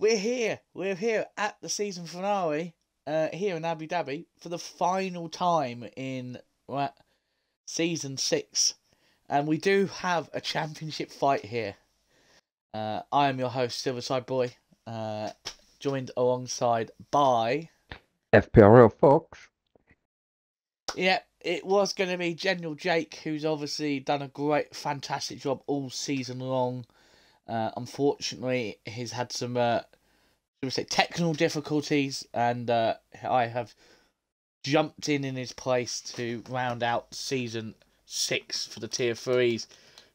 we're here. We're here at the season finale here in Abu Dhabi for the final time in season 6. And we do have a championship fight here. I am your host, Silverside Boy, joined alongside by... FPRL Fox. Yeah, it was going to be General Jake, who's obviously done a fantastic job all season long. Unfortunately, he's had some, technical difficulties, and I have jumped in his place to round out season 6 for the Tier 3s,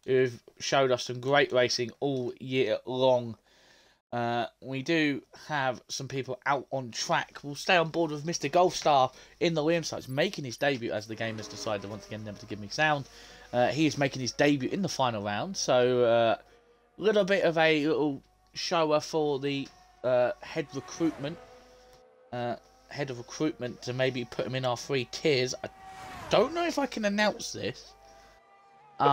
who've showed us some great racing all year long. We do have some people out on track. We'll stay on board with Mr. Golfstar in the Williams sites, making his debut as the game has decided once again never to give me sound. He is making his debut in the final round, so a little bit of a little shower for the head of recruitment to maybe put him in our 3 tiers. I don't know if I can announce this, but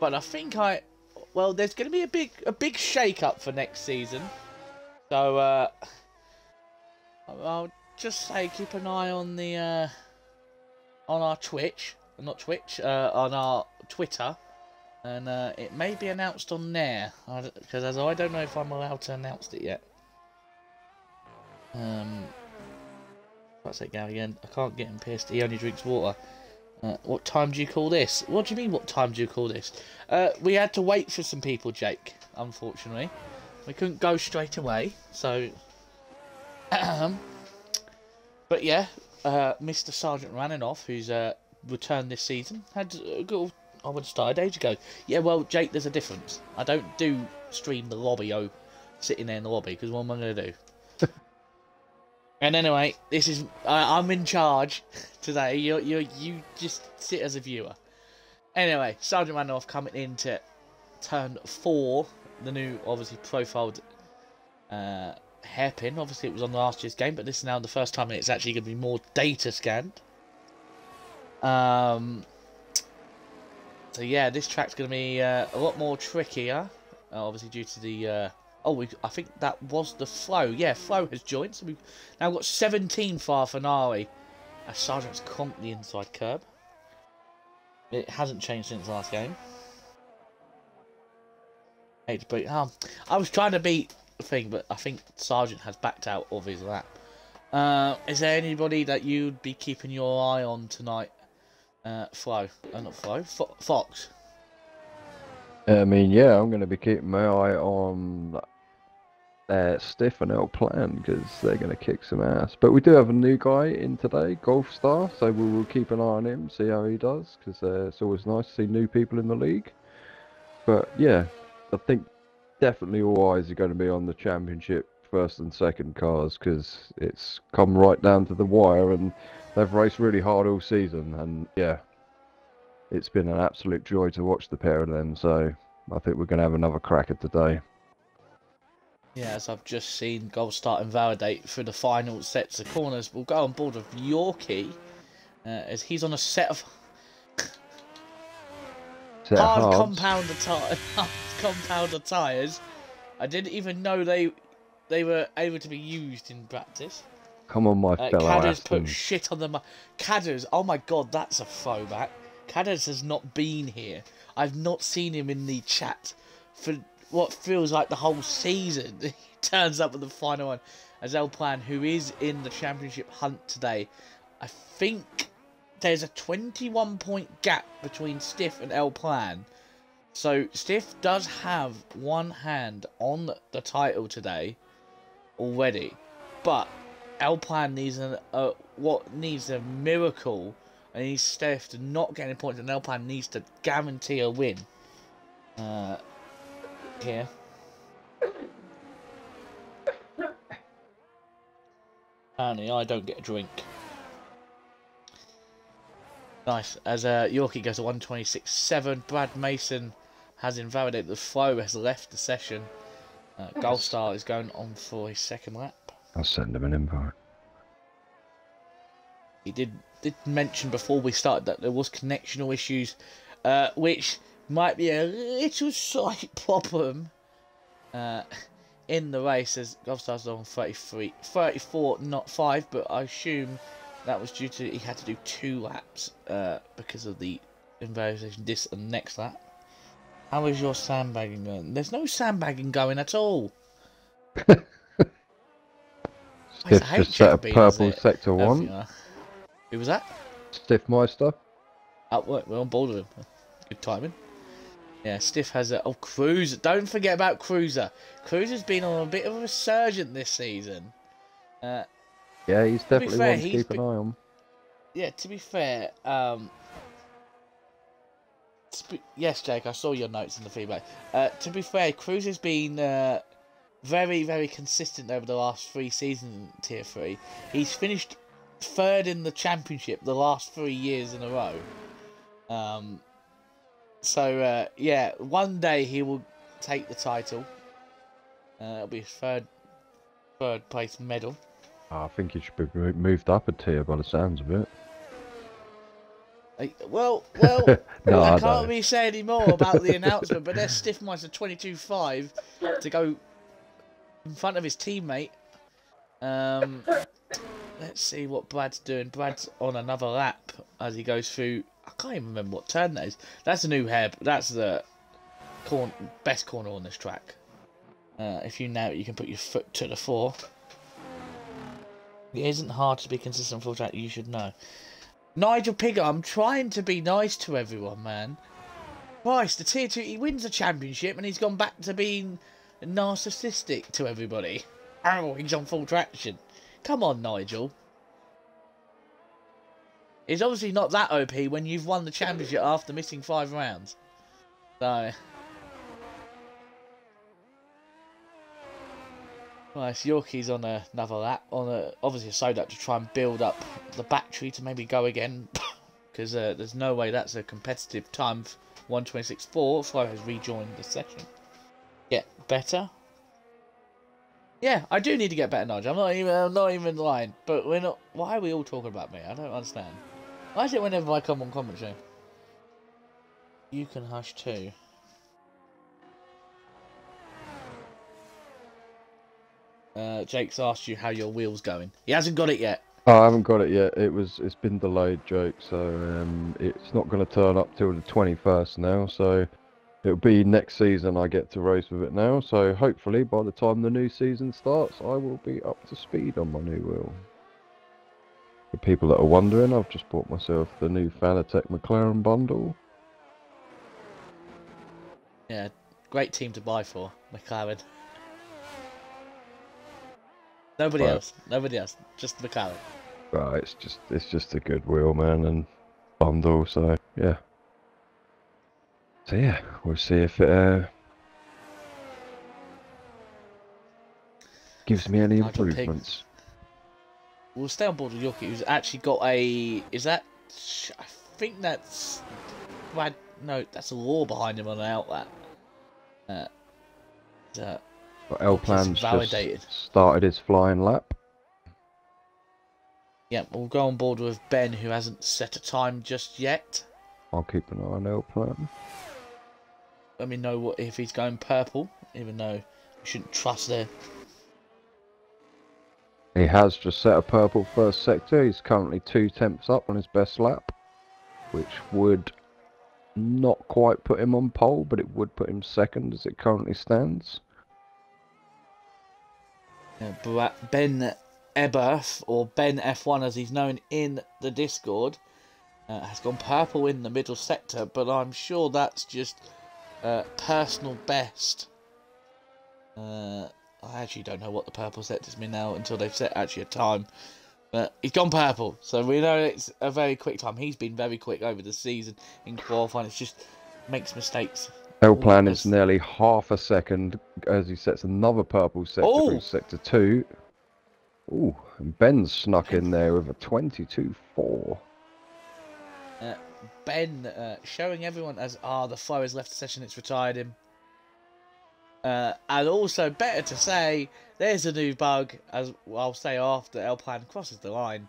I think well, there's going to be a big shake-up for next season. So, I'll just say keep an eye on the, on our on our Twitter. And, it may be announced on there. Because I don't know if I'm allowed to announce it yet. What's that guy again? I can't get him pissed. He only drinks water. What time do you call this? What do you mean, what time do you call this? We had to wait for some people, Jake, unfortunately. We couldn't go straight away, so... But yeah, Mr. Sergeant Raninoff, who's returned this season, had a good... I would have started age ago. Yeah, well, Jake, there's a difference. I don't do stream the lobby, sitting there in the lobby, because what am I going to do? And anyway, this is I'm in charge today. You just sit as a viewer. Anyway, Sergeant Randolph coming into turn 4. The new, obviously, profiled hairpin. Obviously, it was on last year's game, but this is now the first time it's actually going to be more data scanned. So yeah, this track's going to be a lot more trickier, obviously due to the. I think that was the Flow. Yeah, Flow has joined. So we've now got 17 for our finale. As Sergeant's conked the inside curb. It hasn't changed since last game. I was trying to beat the thing, but I think Sergeant has backed out of his lap. Is there anybody that you'd be keeping your eye on tonight? Flow. Not Flow. Fox. I mean, yeah, I'm going to be keeping my eye on Stiff and L Plan because they're going to kick some ass. But we do have a new guy in today, Golf Star, so we will keep an eye on him, see how he does, because it's always nice to see new people in the league. But yeah, I think definitely all eyes are going to be on the championship first and second cars because it's come right down to the wire and they've raced really hard all season. And yeah, it's been an absolute joy to watch the pair of them. So I think we're going to have another cracker today. Yeah, as I've just seen Gold start and validate through the final sets of corners. We'll go on board with Yorkie as he's on a set of hard compounder tyres. I didn't even know they were able to be used in practice. Come on, my fellow Cadders Aston. put shit on the... Cadders, oh my god, that's a throwback. Cadders has not been here. I've not seen him in the chat for what feels like the whole season. He turns up at the final one as El Plan, who is in the championship hunt today. I think there's a 21-point gap between Stiff and El Plan. So Stiff does have one hand on the title today already. But El Plan needs needs a miracle, and needs Stiff to not get any points, and El Plan needs to guarantee a win. Here. Apparently I don't get a drink. Nice. As Yorkie goes to 126.7, Brad Mason has invalidated the Flow, has left the session. Goldstar is going on for his second lap. I'll send him an invite. He did mention before we started that there was connectional issues, which might be a little slight problem in the race as Golfstars on 34, not 5, but I assume that was due to he had to do 2 laps because of the invalidation this and next lap. How is your sandbagging going? There's no sandbagging going at all. Stiff just set a purple sector 1. Who was that? Stiffmeister. Oh, we're on board with him. Good timing. Yeah, Stiff has a... Oh, Cruiser. Don't forget about Cruiser. Cruiser's been on a bit of a resurgence this season. Yeah, he's definitely one to keep an eye on. Yeah, to be fair... yes, Jake, I saw your notes in the feedback. To be fair, Cruiser's been very, very consistent over the last 3 seasons in Tier 3. He's finished 3rd in the championship the last 3 years in a row. So, yeah, one day he will take the title. It'll be his third place medal. I think he should be moved up a tier by the sounds of it. Well, no, I can't really say any more about the announcement, but there's Stiffmeister 22.5 to go in front of his teammate. Let's see what Brad's doing. Brad's on another lap as he goes through. I can't even remember what turn that is. That's a new hair. That's the best corner on this track. If you know it, you can put your foot to the floor. It isn't hard to be consistent full track. You should know. Nigel Piggott, I'm trying to be nice to everyone, man. Christ, the Tier 2, he wins a championship and he's gone back to being narcissistic to everybody. Oh, he's on full traction. Come on, Nigel. It's obviously not that OP when you've won the championship after missing 5 rounds. So... Nice, Yorkie's on another lap, obviously a soda to try and build up the battery to maybe go again, because there's no way that's a competitive time. 1:26.4. Flo has rejoined the session. Get better. Yeah, I do need to get better, Nigel. I'm not even lying. But we're not. Why are we all talking about me? I don't understand. Why is it whenever I come on commentary? You can hush too. Jake's asked you how your wheel's going. He hasn't got it yet. Oh, I haven't got it yet. It's been delayed, Jake. So it's not going to turn up till the 21st now. So it'll be next season I get to race with it now. So hopefully by the time the new season starts, I will be up to speed on my new wheel. For people that are wondering, I've just bought myself the new Fanatec McLaren bundle. Yeah, great team to buy for, McLaren. Nobody else, just McLaren. Right, it's just a good wheel, man, and bundle. So yeah. So yeah, we'll see if it gives me any improvements. We'll stay on board with Yorkie, who's actually got a... Is that... I think that's... No, that's a law behind him on an outlet. L Plan's just started his flying lap. Yeah, we'll go on board with Ben, who hasn't set a time just yet. I'll keep an eye on L Plan. Let me know if he's going purple, even though we shouldn't trust there. He has just set a purple first sector. He's currently 2 tenths up on his best lap, which would not quite put him on pole, but it would put him second as it currently stands. Ben Eberth, or Ben F1 as he's known in the Discord, has gone purple in the middle sector, but I'm sure that's just personal best. I actually don't know what the purple sector's been now until they've set actually a time. But he's gone purple, so we know it's a very quick time. He's been very quick over the season in qualifying. It's just makes mistakes. L Plan is nearly half a second as he sets another purple sector through sector 2. Ooh, and Ben's snuck in there with a 22.4. Ben showing everyone as the flow has left the session, it's retired him. And also, better to say, there's a new bug, as I'll say after L Plan crosses the line,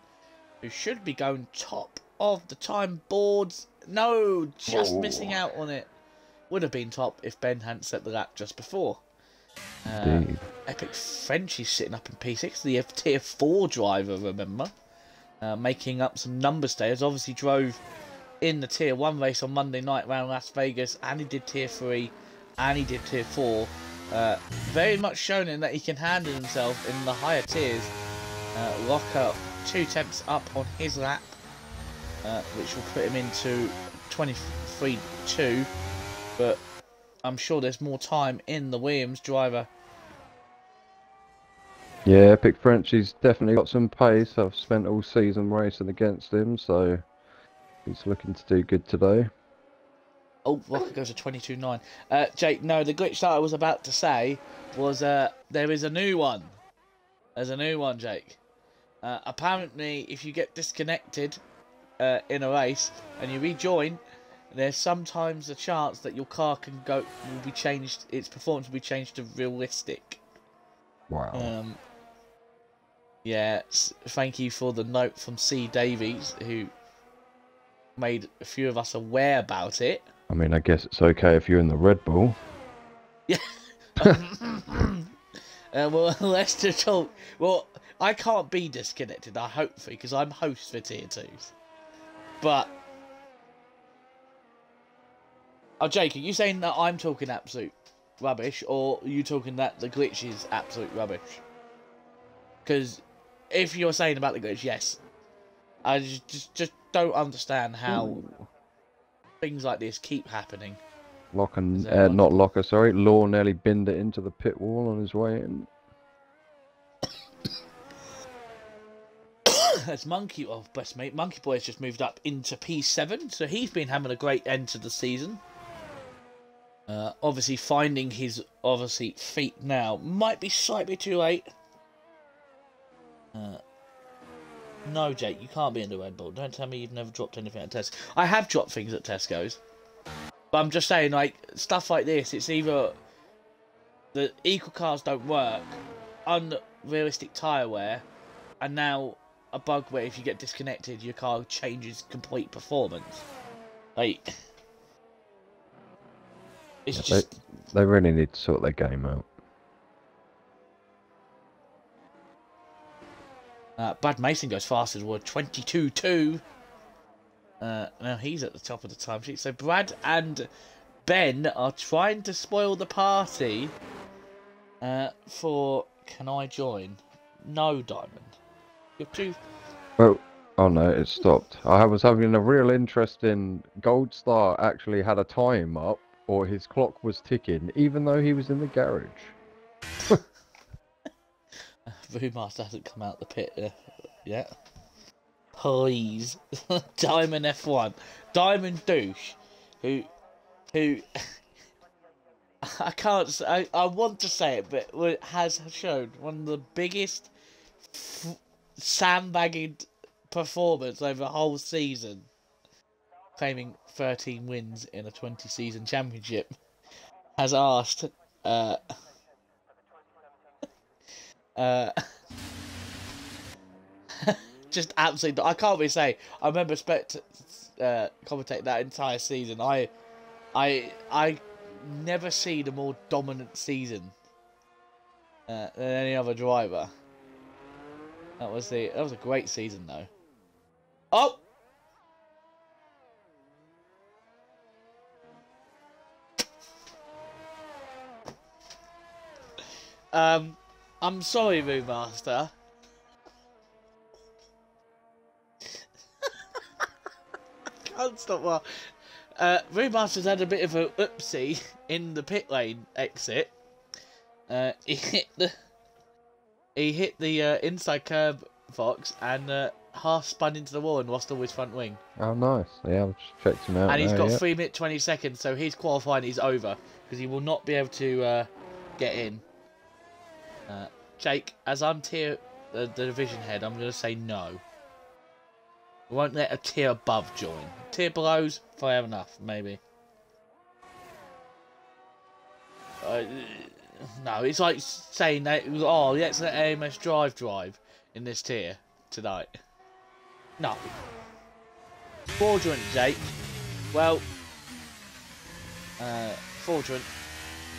who should be going top of the time boards. No, just missing out on it. Would have been top if Ben hadn't set the lap just before. Epic Frenchie's sitting up in P6, the Tier 4 driver, remember. Making up some numbers today. As obviously drove in the Tier 1 race on Monday night around Las Vegas, and he did Tier 3, and he did Tier 4. Very much showing that he can handle himself in the higher tiers. Locker 2 tenths up on his lap, which will put him into 23.2, but I'm sure there's more time in the Williams driver. Yeah, Epic Frenchie's definitely got some pace. I've spent all season racing against him, so he's looking to do good today. Oh, Rocker goes to 22.9. Jake, no, the glitch that I was about to say was there is a new one. There's a new one, Jake. Apparently, if you get disconnected in a race and you rejoin, there's sometimes a chance that your car will be changed. Its performance will be changed to realistic. Wow. Yeah, thank you for the note from C. Davies, who made a few of us aware about it. I mean, I guess it's okay if you're in the Red Bull. Yeah. Well, let's just talk. Well, I can't be disconnected, I hopefully, because I'm host for Tier 2s. But... Oh, Jake, are you saying that I'm talking absolute rubbish, or are you talking that the glitch is absolute rubbish? Because if you're saying about the glitch, yes. I just don't understand how things like this keep happening. Not Locker, sorry. Law nearly binned it into the pit wall on his way in. As Monkey, oh bless me, Monkey Boy has just moved up into P7, so he's been having a great end to the season. Obviously finding his feet now might be slightly too late. No, Jake, you can't be in the Red Bull. Don't tell me you've never dropped anything at Tesco. I have dropped things at Tesco's. But I'm just saying, like, stuff like this, it's either the equal cars don't work, unrealistic tyre wear, and now a bug where if you get disconnected, your car changes complete performance. Like, it's just... They really need to sort their game out. Brad Mason goes fast as well, 22.2. Now he's at the top of the timesheet. So Brad and Ben are trying to spoil the party for Can I Join? No, Diamond. You're too... Well, oh no, it stopped. I was having a real interest in Gold Star actually had a time up, or his clock was ticking, even though he was in the garage. Brewmaster hasn't come out the pit yet. Please. Diamond F1. Diamond Douche. Who I can't say, I want to say it, but has shown one of the biggest sandbagging performance over a whole season. Claiming 13 wins in a 20-season championship. Has asked... just absolutely, I can't really say. I remember commentating that entire season. I never seen a more dominant season than any other driver. That was a great season though. Oh. I'm sorry, Moonmaster. Can't stop laughing. Moonmaster's had a bit of a oopsie in the pit lane exit. He hit the inside curb box and half spun into the wall and lost all his front wing. Oh, nice. Yeah, I've just checked him out. And he's now, got 3 minutes 20 seconds, so his qualifying is over because he will not be able to get in. Jake, as I'm the division head, I'm going to say no. We won't let a tier above join. Tier below's fair enough, maybe. No, it's like saying that, oh, let's let AMS drive in this tier tonight. No. Fraudulent, Jake. Well, fraudulent.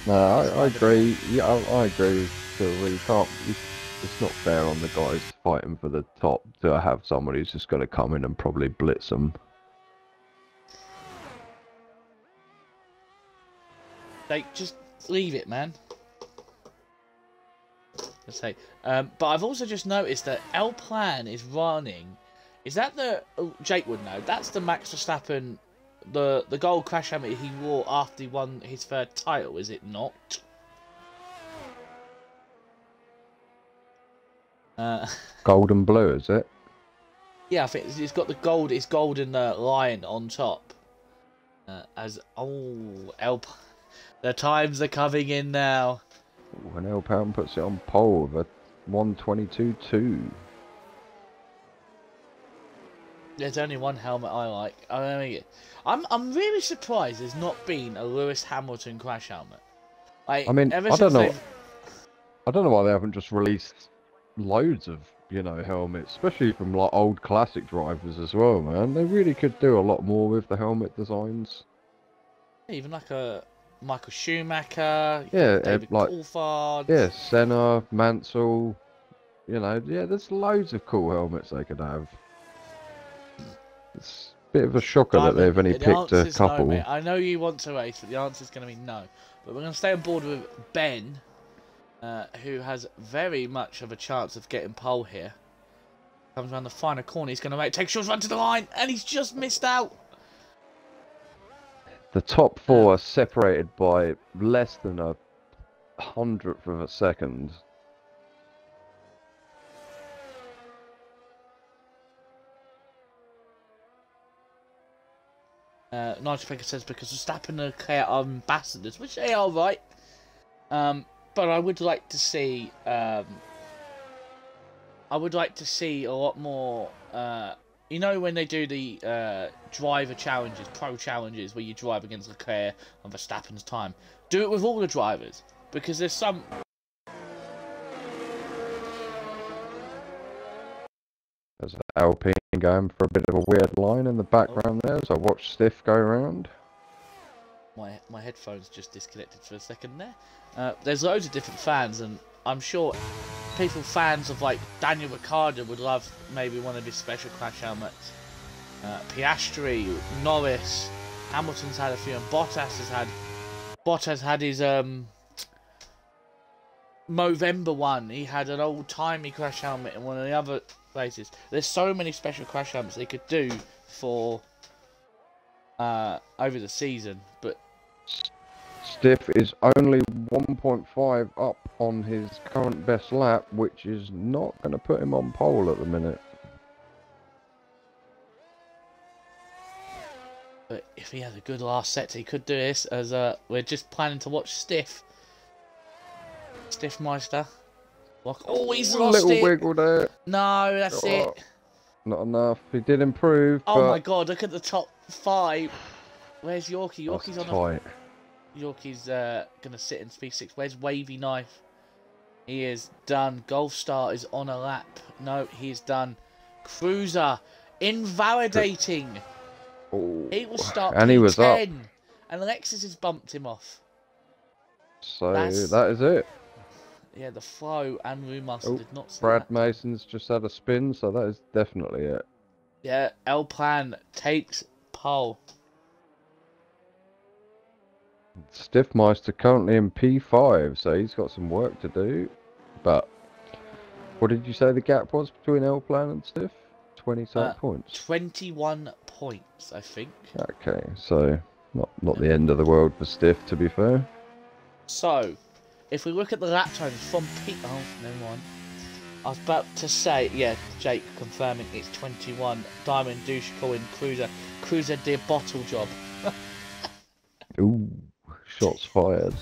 No, I agree. Yeah, I agree. Silver. You can't. It's not fair on the guys fighting for the top to have someone who's just going to come in and probably blitz them. Like, just leave it, man. Let's say. But I've also just noticed that El Plan is running. Is that the... Oh, Jake would know. That's the Max Verstappen... The gold crash helmet he wore after he won his third title, is it not? Gold and blue, is it? Yeah, I think it's got the gold. It's golden lion on top. The times are coming in now. When El Pound puts it on pole with a 122.2. There's only one helmet I like. I'm really surprised there's not been a Lewis Hamilton crash helmet. Like, I mean, ever I don't since know. I don't know why they haven't just released loads of, helmets, especially from like old classic drivers as well, man. They really could do a lot more with the helmet designs. even like a Michael Schumacher, Yeah, David like Coulthard. yeah, Senna, Mansell. Yeah, there's loads of cool helmets they could have. It's a bit of a shocker that they've only picked a couple. No, mate. I know you want to race, but the answer is going to be no. But we're going to stay on board with Ben, who has very much of a chance of getting pole here. Comes around the final corner. He's going to take a short run to the line, and he's just missed out. The top four are separated by less than a hundredth of a second. Nigel Baker says because Verstappen and Leclerc are ambassadors, which they are, right. But I would like to see. I would like to see a lot more. When they do the driver challenges, pro challenges, where you drive against Leclerc on Verstappen's time, do it with all the drivers, because there's some. There's Alpine going for a bit of a weird line in the background there as I watch Stiff go around. My headphones just disconnected for a second there. There's loads of different fans, and I'm sure fans of like Daniel Ricciardo would love maybe one of his special crash helmets. Piastri, Norris, Hamilton's had a few, and Bottas had his Movember one. He had an old-timey crash helmet in one of the other places. There's so many special crash helmets they could do for over the season, but Stiff is only 1.5 up on his current best lap, which is not going to put him on pole at the minute. But if he has a good last set, he could do this, as we're just planning to watch Stiffmeister. Oh, he's lost it! A little wiggle there. No, that's it. Not enough. He did improve, Oh my god, look at the top 5. Where's Yorkie? Yorkie's on tight. Yorkie's going to sit in P6. Where's Wavy Knife? He is done. Golf Star is on a lap. No, he is done. Cruiser, invalidating. Oh. He will start and P10. He was up. And Alexis has bumped him off. So that is it. Yeah, the flow and Rumaster did not see Brad that. Mason's just had a spin, so that is definitely it. Yeah, El Plan takes pole. Stiffmeister currently in P5, so he's got some work to do. But what did you say the gap was between El Plan and Stiff? 20 points. 21 points, I think. Okay, so not the end of the world for Stiff, to be fair. So, if we look at the lap times from P... Oh, never mind. I was about to say, yeah, Jake confirming it's 21. Diamond Douche calling Cruiser. Cruiser did bottle job. Ooh, shots fired.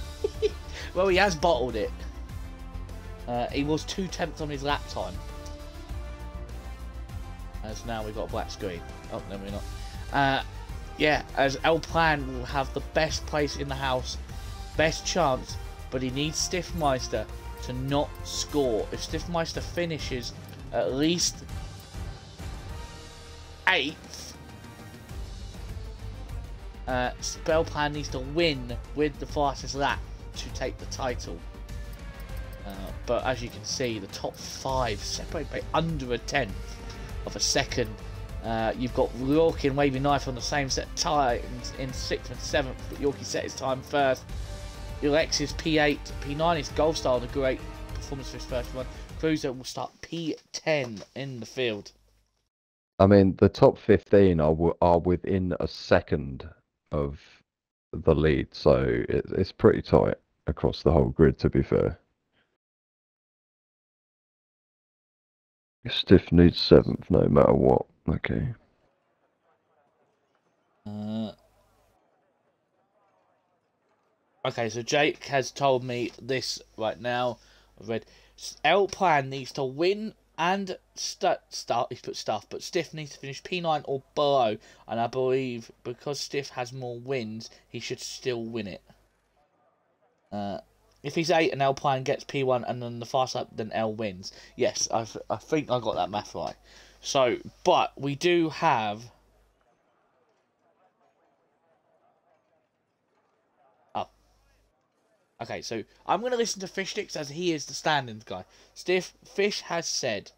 Well, he has bottled it. He was 2/10 on his lap time. As now we've got a black screen. Oh, no, we're not. Yeah, as El Plan will have the best place in the house, best chance, but he needs Stiffmeister to not score. If Stiffmeister finishes at least 8th, El Plan needs to win with the fastest lap to take the title. But as you can see, the top 5 separated by under a tenth of a second. You've got Yorkie and Wavy Knife on the same set of times in 6th and 7th, but Yorkie set his time first. Alex is P8, P9 is Golf Star on a great performance for his first one. Cruiser will start P10 in the field. I mean, the top 15 are within a second of the lead, so it's pretty tight across the whole grid, to be fair. Stiff needs 7th no matter what. Okay. Okay, so Jake has told me this right now. I've read L Plan needs to win and start. He's put stuff, but Stiff needs to finish P9 or below. And I believe because Stiff has more wins, he should still win it. If he's 8 and L Plan gets P1 and then the fast lap, then L wins. Yes, I think I got that math right. So, but we do have. Oh. Okay, so I'm going to listen to Fish Sticks as he is the standings guy. Fish has said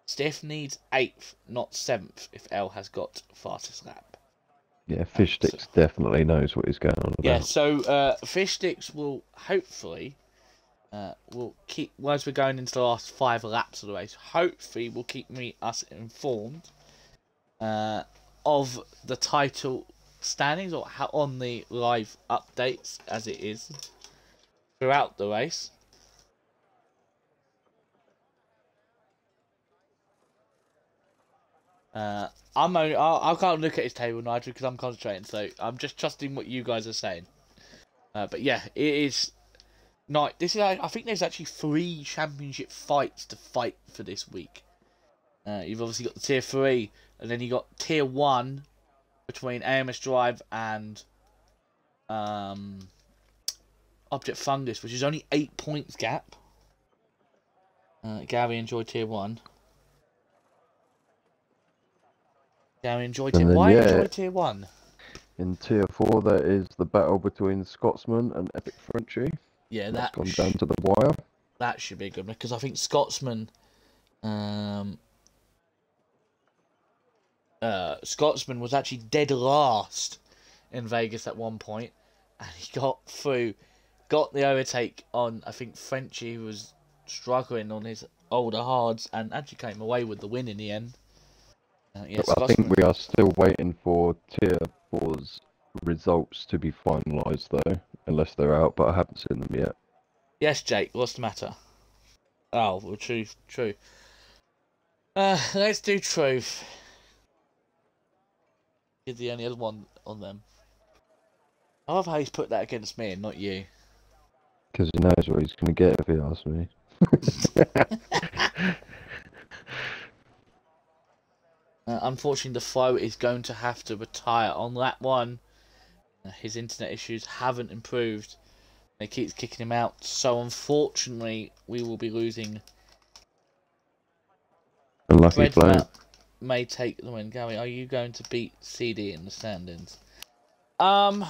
Stiff needs 8th, not 7th, if L has got fastest lap. Yeah, Fish Sticks definitely knows what he's going on about. Yeah, so Fish Sticks will hopefully, will keep, once we're going into the last 5 laps of the race, hopefully will keep us informed of the title standings, or how on the live updates as it is throughout the race. I can't look at his table, Nigel, because I'm concentrating. So I'm just trusting what you guys are saying. But yeah, it is not. This is. I think there's actually 3 championship fights to fight for this week. You've obviously got the tier 3, and then you got tier 1 between AMS Drive and Object Fungus, which is only 8 points gap. Gary enjoyed tier 1. Gary enjoyed tier 1. Why enjoy tier 1? In tier 4, there is the battle between Scotsman and Epic Frenchie. Yeah, that's gone down to the wire. That should be good, because I think Scotsman Scotsman was actually dead last in Vegas at one point, and he got through, got the overtake on, I think, Frenchie, who was struggling on his older hards, and actually came away with the win in the end. Yeah, I think we are still waiting for tier 4's results to be finalised, though, unless they're out, but I haven't seen them yet. Yes, Jake, what's the matter? Oh, well, true. Let's do truth. He's the only other one on them. I love how he's put that against me and not you. Because he knows what he's going to get if he asks me. Unfortunately, the Flow is going to have to retire on lap 1. His internet issues haven't improved. It keeps kicking him out. So, unfortunately, we will be losing. Unlucky Flow may take the win. Gary, are you going to beat CD in the standings? Flo,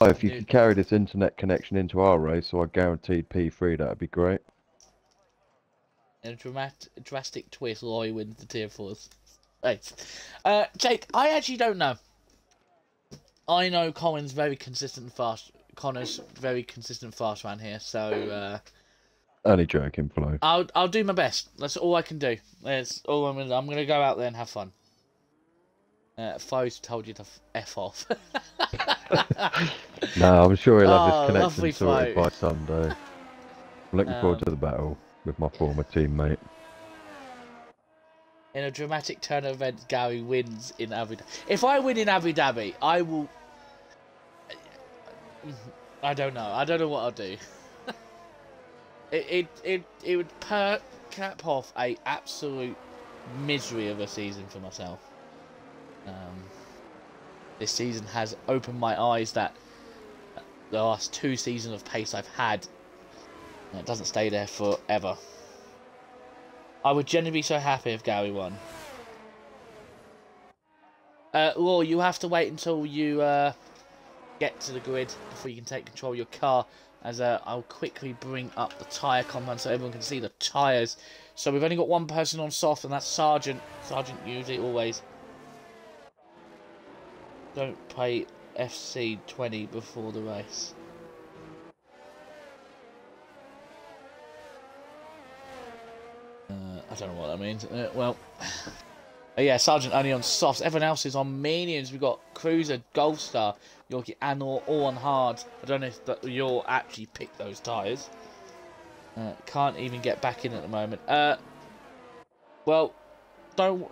if you could carry this internet connection into our race, so I guaranteed P3, that'd be great. In a drastic twist, Laurie wins the tier 4s. Right. Jake, I actually don't know. I know Colin's very consistent and fast. Connor's very consistent fast around here, so only joking, Flo. I'll do my best. That's all I can do. That's all I'm gonna go out there and have fun. Flo's told you to F off. No, I'm sure he'll have his connection sorted by Sunday. I'm looking forward to the battle with my former teammate. In a dramatic turn of events, Gary wins in Abu Dhabi. If I win in Abu Dhabi, I will. I don't know. I don't know what I'll do. It would cap off a absolute misery of a season for myself. This season has opened my eyes that the last 2 seasons of pace I've had, it doesn't stay there forever. I would genuinely be so happy if Gary won. Well, you have to wait until you get to the grid before you can take control of your car. As I'll quickly bring up the tyre combine so everyone can see the tyres. So we've only got one person on soft, and that's Sergeant. Sergeant usually always. Don't play FC 20 before the race. I don't know what that means. Well, yeah, Sergeant only on softs. Everyone else is on mediums. We've got Cruiser, Golf Star, Yorkie, and all on hards. I don't know if you'll actually pick those tyres. Can't even get back in at the moment. Well,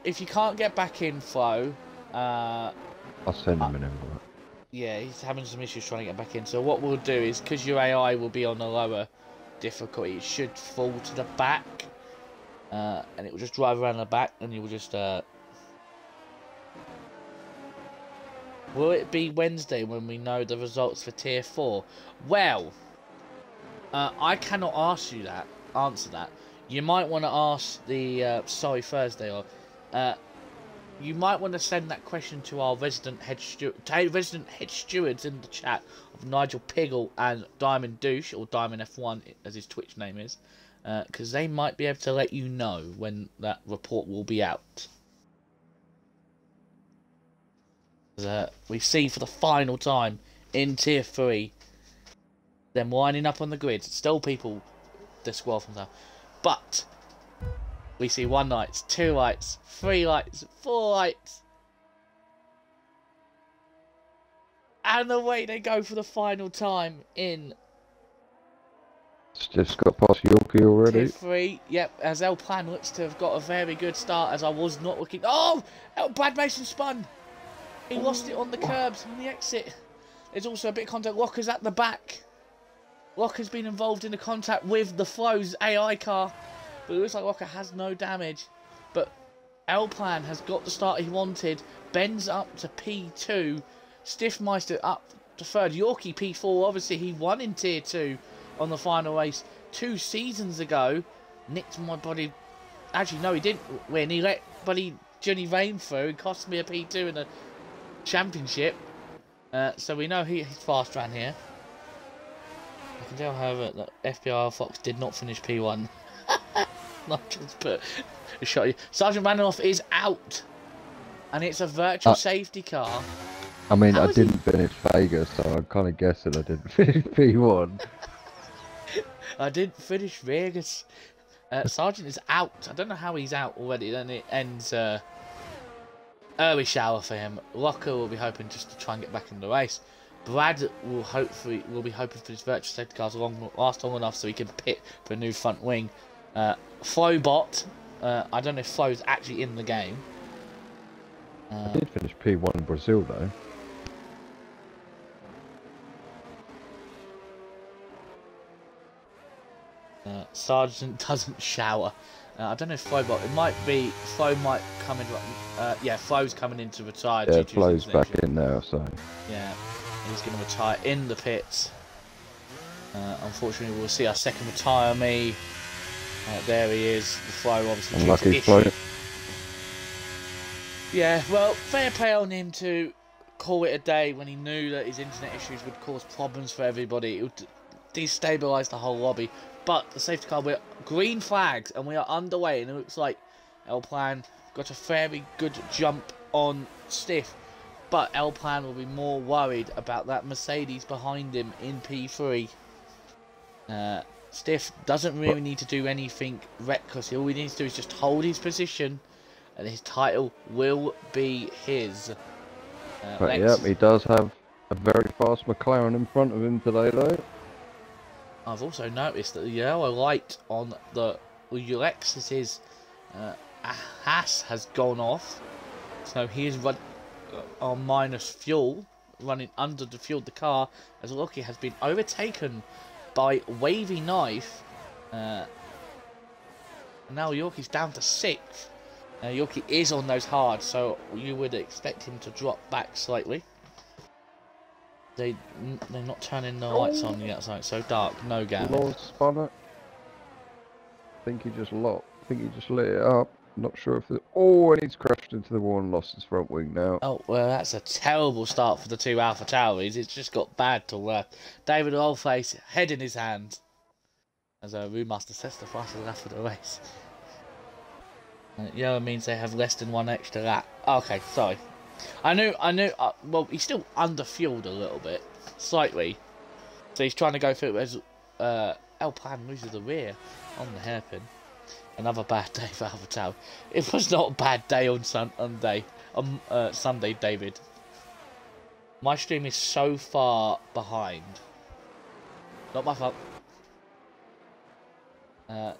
if you can't get back in, Flo. I'll send him an invite. Yeah, he's having some issues trying to get back in. So what we'll do is, because your AI will be on a lower difficulty, it should fall to the back. And it will just drive around the back, and you will just... Will it be Wednesday when we know the results for Tier 4? Well, I cannot answer that. You might want to ask the... sorry, Thursday, or... you might want to send that question to our resident head stewards in the chat of Nigel Piggle and Diamond Douche, or Diamond F1 as his Twitch name is, because they might be able to let you know when that report will be out. We see for the final time in Tier 3 them winding up on the grid. Still people disqualified themselves, but we see 1 lights, 2 lights, 3 lights, 4 lights. And away they go for the final time in... It's just got past Yorkie already. Tier 3, yep, as El Plan looks to have got a very good start, as I was not looking... Oh! Brad Mason spun! He lost it on the curbs, on the exit. There's also a bit of contact. Locker's at the back. Locker's been involved in the contact with the Flo's AI car. But it looks like Locker has no damage. But El Plan has got the start he wanted. Ben's up to P2. Stiffmeister up to 3rd. Yorkie P4. Obviously, he won in Tier 2 on the final race 2 seasons ago. Nicked my body. Actually, no, he didn't win. He let buddy Johnny Rain through. It cost me a P2 in the championship. So we know he's fast around here. I can tell, however, that FPRL Fox did not finish P1. Not just put a shot. Sergeant Randolph is out, and it's a virtual safety car. I mean, I didn't finish Vegas, so I'm kind of guessing I didn't finish P1. I didn't finish Vegas. Sergeant is out. I don't know how he's out already. Then it ends early shower for him. Locker will be hoping just to try and get back in the race. Brad will be hoping for his virtual safety cars last long enough so he can pit for a new front wing. Flowbot, I don't know if Flow's actually in the game. I did finish P1 in Brazil though. Sergeant doesn't shower. I don't know if Flowbot. It might be Flow might come in. Yeah, Flow's coming in to retire. Yeah, Flow's back in now, so. Yeah, he's going to retire in the pits. Unfortunately, we'll see our second retiree. There he is. The Flow obviously. Unlucky Flow. Yeah, well, fair play on him to call it a day when he knew that his internet issues would cause problems for everybody. It would destabilise the whole lobby. But the safety car, we're green flags and we are underway, and it looks like El Plan got a fairly good jump on Stiff. But El Plan will be more worried about that Mercedes behind him in P3. Stiff doesn't really need to do anything reckless. All he needs to do is just hold his position, and his title will be his. But yep, he does have a very fast McLaren in front of him today, though. I've also noticed that the yellow light on the Lexus's Haas has gone off, so he is running on minus fuel, running under the fuel the car, as Lucky has been overtaken by Wavy Knife. And now Yorkie's down to 6th. Yorkie is on those hard, so you would expect him to drop back slightly. They're not turning the lights on the outside. So dark, no gap. Lord spun it. I think he just lit it up. Not sure if... Oh, and he's crashed into the wall and lost his front wing now. Oh, well, that's a terrible start for the two Alpha Tauris. It's just got bad to left. David Oldface, head in his hand. As a Roommaster sets the fastest lap for the race. Yellow means they have less than one extra lap. Okay, sorry. I knew, well, he's still underfueled a little bit. Slightly. So he's trying to go through as El Plan loses the rear on the hairpin. Another bad day for Alpha Tauri. It was not a bad day on Sunday, David. My stream is so far behind. Not my fault.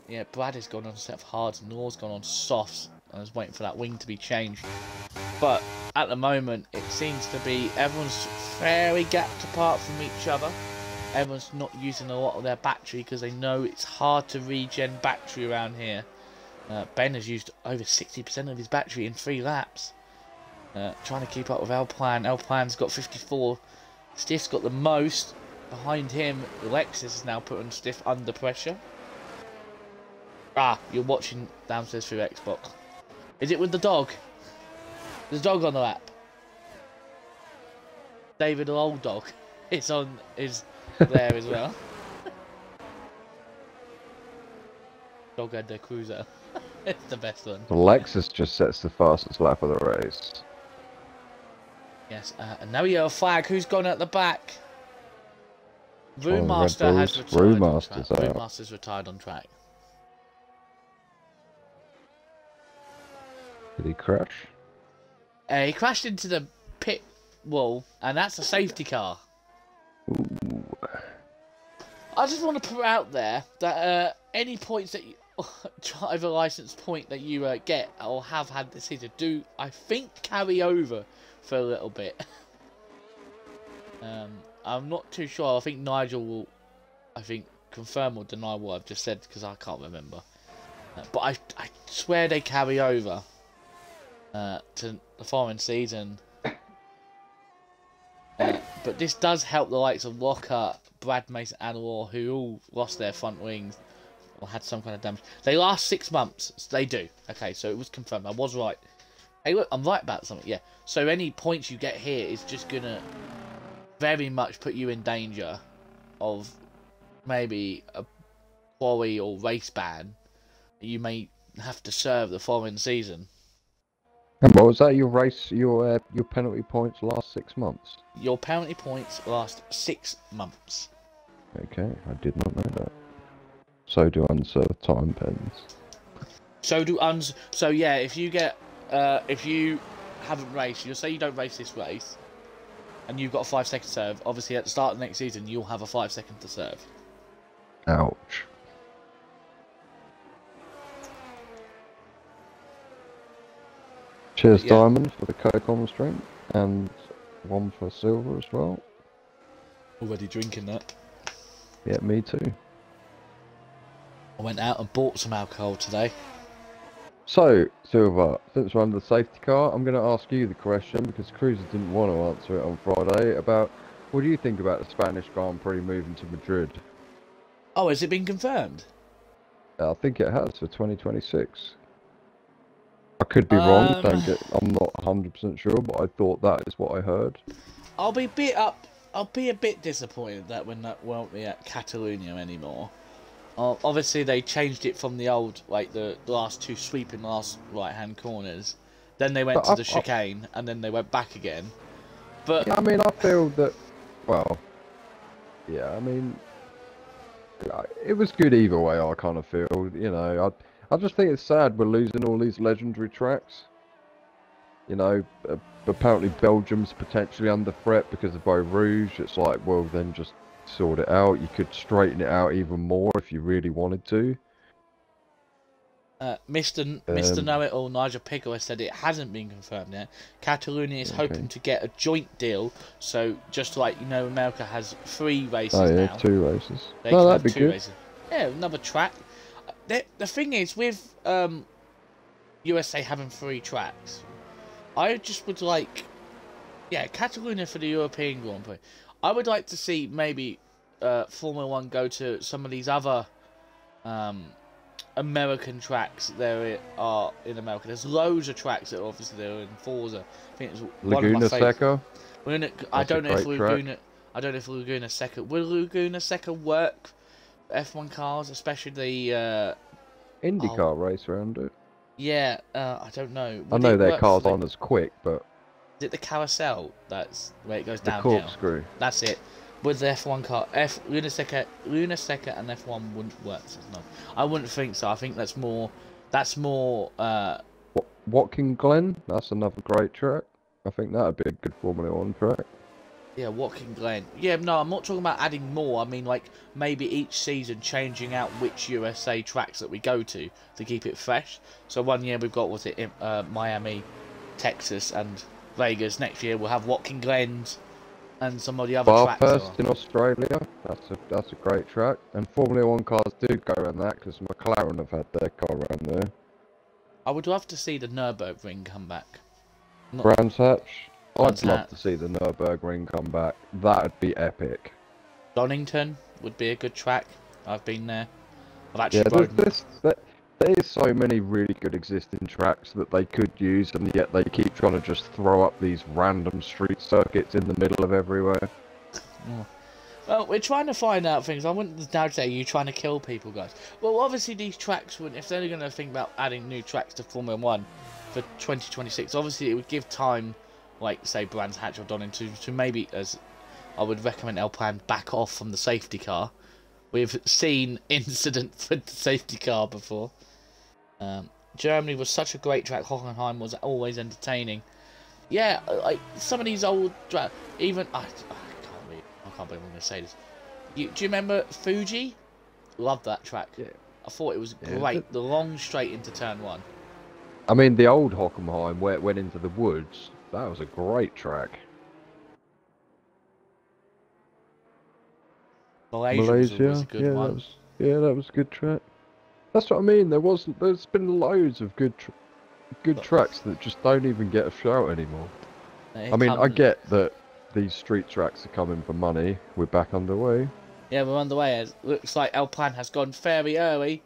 Yeah, Brad has gone on a set of hards, and Noor's gone on softs. I was waiting for that wing to be changed. But at the moment, it seems to be everyone's fairly gapped apart from each other. Everyone's not using a lot of their battery because they know it's hard to regen battery around here. Ben has used over 60% of his battery in 3 laps. Trying to keep up with El Plan. El Plan's got 54. Stiff's got the most. Behind him, Lexus is now putting Stiff under pressure. Ah, you're watching downstairs through Xbox. Is it with the dog? There's a dog on the lap. David, the old dog, is there as well. Dog and their cruiser. It's the best one. Lexus just sets the fastest lap of the race. Yes, and now we have a flag. Who's gone at the back? Roommaster has retired on track. Roommaster's retired on track. Did he crash? He crashed into the pit wall, and that's a safety car. Ooh. I just want to put out there that any points that you, driver license point that you get or have had this season do, I think, carry over for a little bit. I'm not too sure. I think Nigel will, confirm or deny what I've just said because I can't remember. But I swear they carry over to the following season. But this does help the likes of Lockhart, Brad Mason, and Law, who all lost their front wings or had some kind of damage. They last 6 months. They do. Okay, so it was confirmed. I was right. Hey, look, I'm right about something. Yeah. So any points you get here is just gonna very much put you in danger of maybe a quarry or race ban. You may have to serve the following season. And what was that? Your penalty points last 6 months? Your penalty points last 6 months. Okay, I did not know that. So do unserved time pens. So yeah, if you get if you haven't raced, you'll say you don't race this race, and you've got a 5 second serve. Obviously, at the start of the next season, you'll have a 5 second to serve. Ouch. Cheers, yeah. Diamond, for the Coke on stream, and one for Silver as well. Already drinking that. Yeah, me too. I went out and bought some alcohol today. So, Silver, since we're under the safety car, I'm going to ask you the question, because Cruiser didn't want to answer it on Friday, about what do you think about the Spanish Grand Prix moving to Madrid? Oh, has it been confirmed? I think it has for 2026. I could be wrong, I'm not 100% sure, but I thought that is what I heard. I'll be a bit disappointed that that won't be at Catalonia anymore. Obviously, they changed it from the old, like the last 2 sweeping last right-hand corners. Then they went to the chicane, and then they went back again. But yeah, I mean, I feel that, well, yeah, I mean, it was good either way. I kind of feel, you know, I just think it's sad we're losing all these legendary tracks. You know, apparently Belgium's potentially under threat because of Beau Rouge. It's like, well, then just sort it out. You could straighten it out even more if you really wanted to. Mr. Know-It-All, Nigel Pickle, has said it hasn't been confirmed yet. Catalonia is hoping to get a joint deal. So just like, you know, America has 3 races now. 2 races. They no, can that'd have be 2 good. races. Yeah, another track. The thing is, with USA having 3 tracks, I just would like, yeah, Catalonia for the European Grand Prix. I would like to see maybe Formula 1 go to some of these other American tracks there are in America. There's loads of tracks that obviously there are in Forza. I think it's one of my Laguna favourites. Seca. I That's a don't know if great track. Laguna. I don't know if Laguna Seca will Laguna Seca work for F1 cars, especially the IndyCar race around it. yeah. I don't know. I Would know it their work cars for aren't as quick, but is it the carousel? That's where it goes the downhill. corkscrew. That's it. With the F1 car, Luna Seca and F1 wouldn't work. So no, I wouldn't think so. I think that's more. That's more. Watkin Glen. That's another great track. I think that'd be a good Formula One track. Yeah, Watkin Glen. Yeah, no, I'm not talking about adding more. I mean, like, maybe each season changing out which USA tracks that we go to keep it fresh. So one year we've got, was it, Miami, Texas, and Vegas. Next year we'll have Watkin Glens and some of the other tracks. Bathurst in Australia. That's a great track. And Formula One cars do go around that because McLaren have had their car around there. I would love to see the Nürburgring come back. Brands Hatch. Brands I'd love Hatch. to see the Nürburgring come back. That'd be epic. Donington would be a good track. I've been there. I've Yeah, actually ridden. there's so many really good existing tracks that they could use, and yet they keep trying to just throw up these random street circuits in the middle of everywhere. Oh. Well, we're trying to find out things. I wouldn't now say you trying to kill people, guys. Well, obviously these tracks would, if they're going to think about adding new tracks to Formula 1 for 2026, obviously it would give time, like, say, Brands Hatch or Donington, to maybe, as I would recommend Alpine, back off from the safety car. We've seen incidents with the safety car before. Germany was such a great track. Hockenheim was always entertaining. Yeah, like some of these old tracks. Even I can't believe I'm going to say this. Do you remember Fuji? Loved that track. Yeah. I thought it was great. The long straight into turn 1. I mean, the old Hockenheim, where it went into the woods, that was a great track. Malaysia was a good one. That was a good track. That's what I mean. There's been loads of good tracks that just don't even get a shout anymore. I mean, I get that these street tracks are coming for money. We're back underway. Yeah, we're underway. It looks like Alpine has gone very early.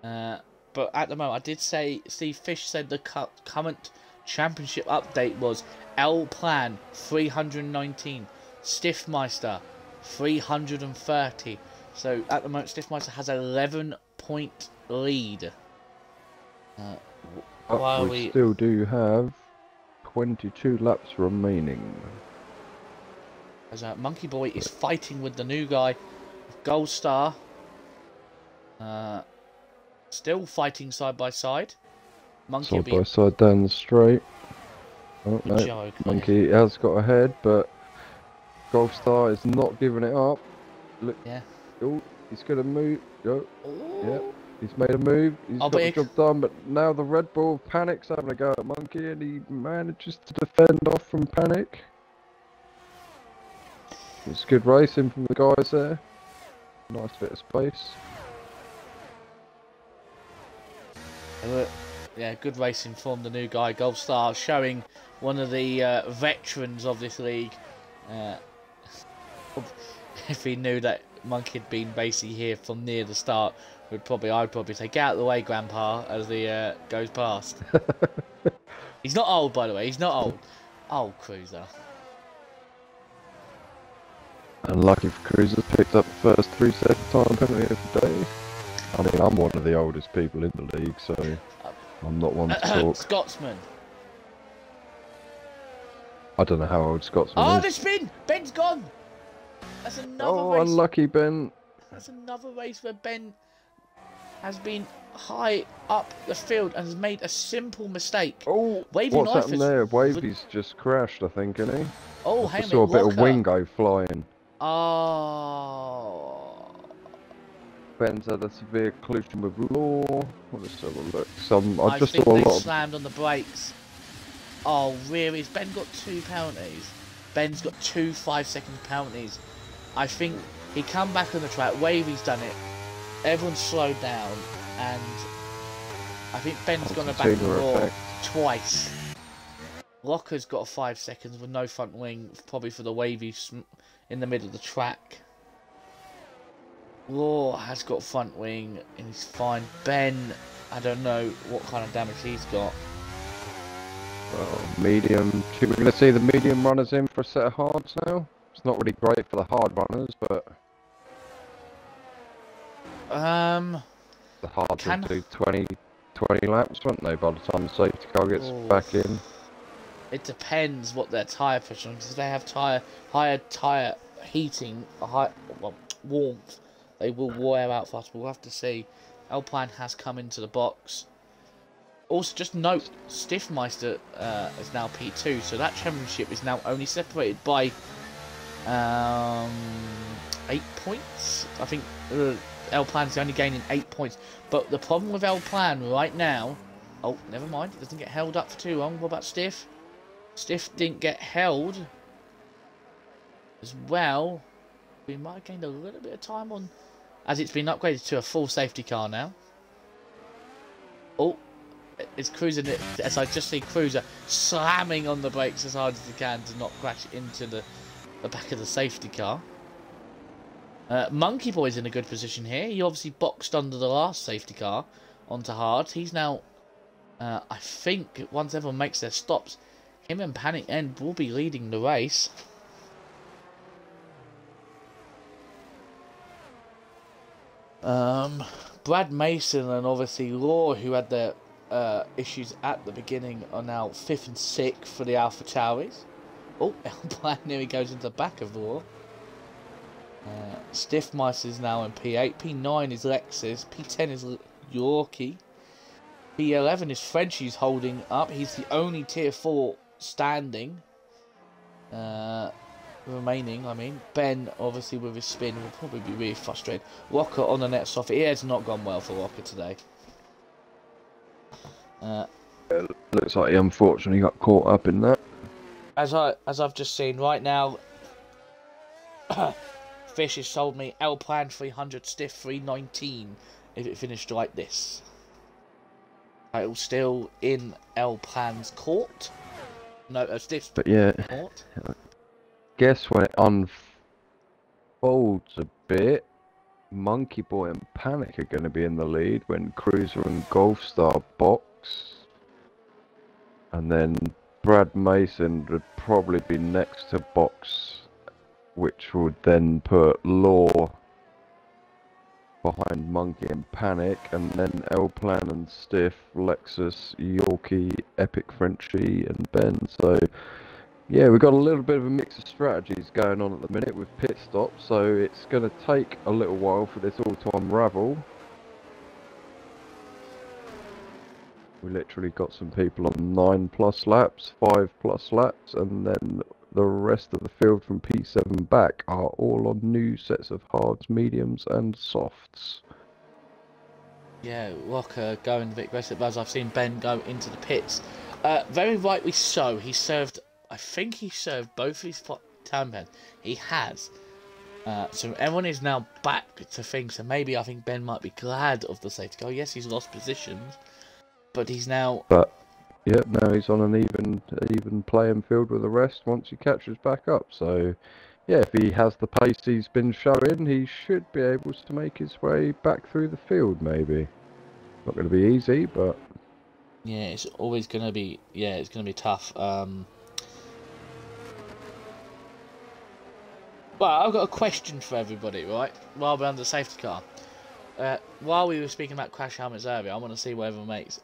But at the moment, I did say, Steve Fish said the current championship update was Alpine 319, Stiffmeister 330. So at the moment, Stiffmeister has an 11-point lead. We still do have 22 laps remaining. As Monkey Boy is fighting with the new guy, Gold Star. Still fighting side by side. Monkey side by side down the straight. Oh no, Monkey has got ahead, but Gold Star is not giving it up. Look, yeah. Oh, he's gonna move. Oh, yeah. He's made a move. He's got the job done, but now the Red Bull panics having a go at Monkey, and he manages to defend off from Panic. It's good racing from the guys there. Nice bit of space. Yeah, good racing from the new guy, Gold Star, showing one of the veterans of this league. If he knew that Monkey had been basically here from near the start, I'd probably say, get out of the way, Grandpa, as he goes past. He's not old, by the way. He's not old. Old Cruiser. Unlucky for Cruiser, picked up the first 3-second time penalty of the day. I mean, I'm one of the oldest people in the league, so I'm not one to talk. Scotsman. I don't know how old Scotsman is. Oh, the spin! Ben's gone! That's another race. Unlucky Ben. That's another race where Ben has been high up the field and has made a simple mistake. Oh, what's happened there? Wavy's just crashed, I think, isn't he? Oh, I saw a bit of wing go flying. Oh. Ben's had a severe collision with Law. Let's have a look. I just think saw a they lot slammed on the brakes. Oh, really? Ben got 2 penalties. Ben's got 2 5-second penalties. I think he come back on the track. Wavy's done it. Everyone's slowed down, and I think Ben's gone back on Law twice. Locker's got 5 seconds with no front wing, probably for the Wavy in the middle of the track. Law has got front wing and he's fine. Ben, I don't know what kind of damage he's got. Well, medium. We're going to see the medium runners in for a set of hards now. It's not really great for the hard runners, but the hards will do 20 laps, won't they, by the time the safety car gets back in? It depends what their tyre pressure is. Because if they have higher tyre heating, warmth, they will wear out fast. We'll have to see. Alpine has come into the box. Also, just note, Stiffmeister is now P2, so that championship is now only separated by 8 points. I think Alpine is only gaining 8 points. But the problem with Alpine right now... Oh, never mind. It doesn't get held up for too long. What about Stiff? Stiff didn't get held as well. We might have gained a little bit of time on... As it's been upgraded to a full safety car now. Oh, it's cruising it. As I just see Cruiser slamming on the brakes as hard as he can to not crash into the back of the safety car. Monkey Boy's in a good position here. He obviously boxed under the last safety car onto hard. He's now, I think, once everyone makes their stops, him and Panic End will be leading the race. Brad Mason and obviously Law, who had their issues at the beginning, are now 5th and 6th for the Alpha Tauris. Oh, Alpine nearly goes into the back of Law. Stiffmeister is now in P8. P9 is Lexus. P10 is Yorkie. P11 is Frenchie's holding up. He's the only Tier 4 standing. Remaining, I mean. Ben, obviously, with his spin, will probably be really frustrated. Rocker on the net soft. It has not gone well for Rocker today. It looks like he unfortunately got caught up in that. As I've just seen right now, Fish has sold me Alpine 300 Stiff 319 if it finished like this. Title still in Alpine's court. No, Stiff's but yeah, court. Guess when it unfolds a bit, Monkey Boy and Panic are going to be in the lead when Cruiser and Golfstar box. And then Brad Mason would probably be next to box, which would then put Law behind Monkey and Panic, and then L-Plan and Stiff, Lexus, Yorkie, Epic Frenchie, and Ben. So, yeah, we've got a little bit of a mix of strategies going on at the minute with pit stops, so it's going to take a little while for this all to unravel. We literally got some people on 9+ laps, 5+ laps, and then the rest of the field from P7 back are all on new sets of hards, mediums, and softs. Yeah, Rocker going a bit aggressive, as I've seen Ben go into the pits. Very rightly so. He served, I think he served both his time pens. He has. So everyone is now back to things, so maybe I think Ben might be glad of the safety car. Yes, he's lost positions, but he's now... But, yeah, now he's on an even playing field with the rest once he catches back up. So, yeah, if he has the pace he's been showing, he should be able to make his way back through the field, maybe. Not going to be easy, but... Yeah, it's always going to be... Yeah, it's going to be tough. Well, I've got a question for everybody, right? While we're under the safety car. While we were speaking about crash helmets earlier, I want to see what everyone makes.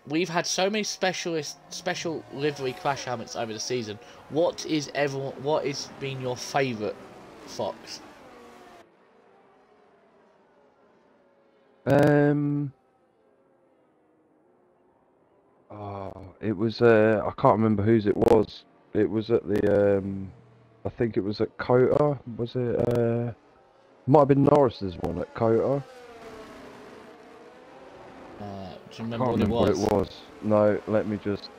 We've had so many special livery crash helmets over the season. What has been your favourite, Fox? It was I can't remember whose it was. It was at the I think it was at Kota. Was it might have been Norris's one at Kota. Do you remember, Can't remember what it was? No, let me just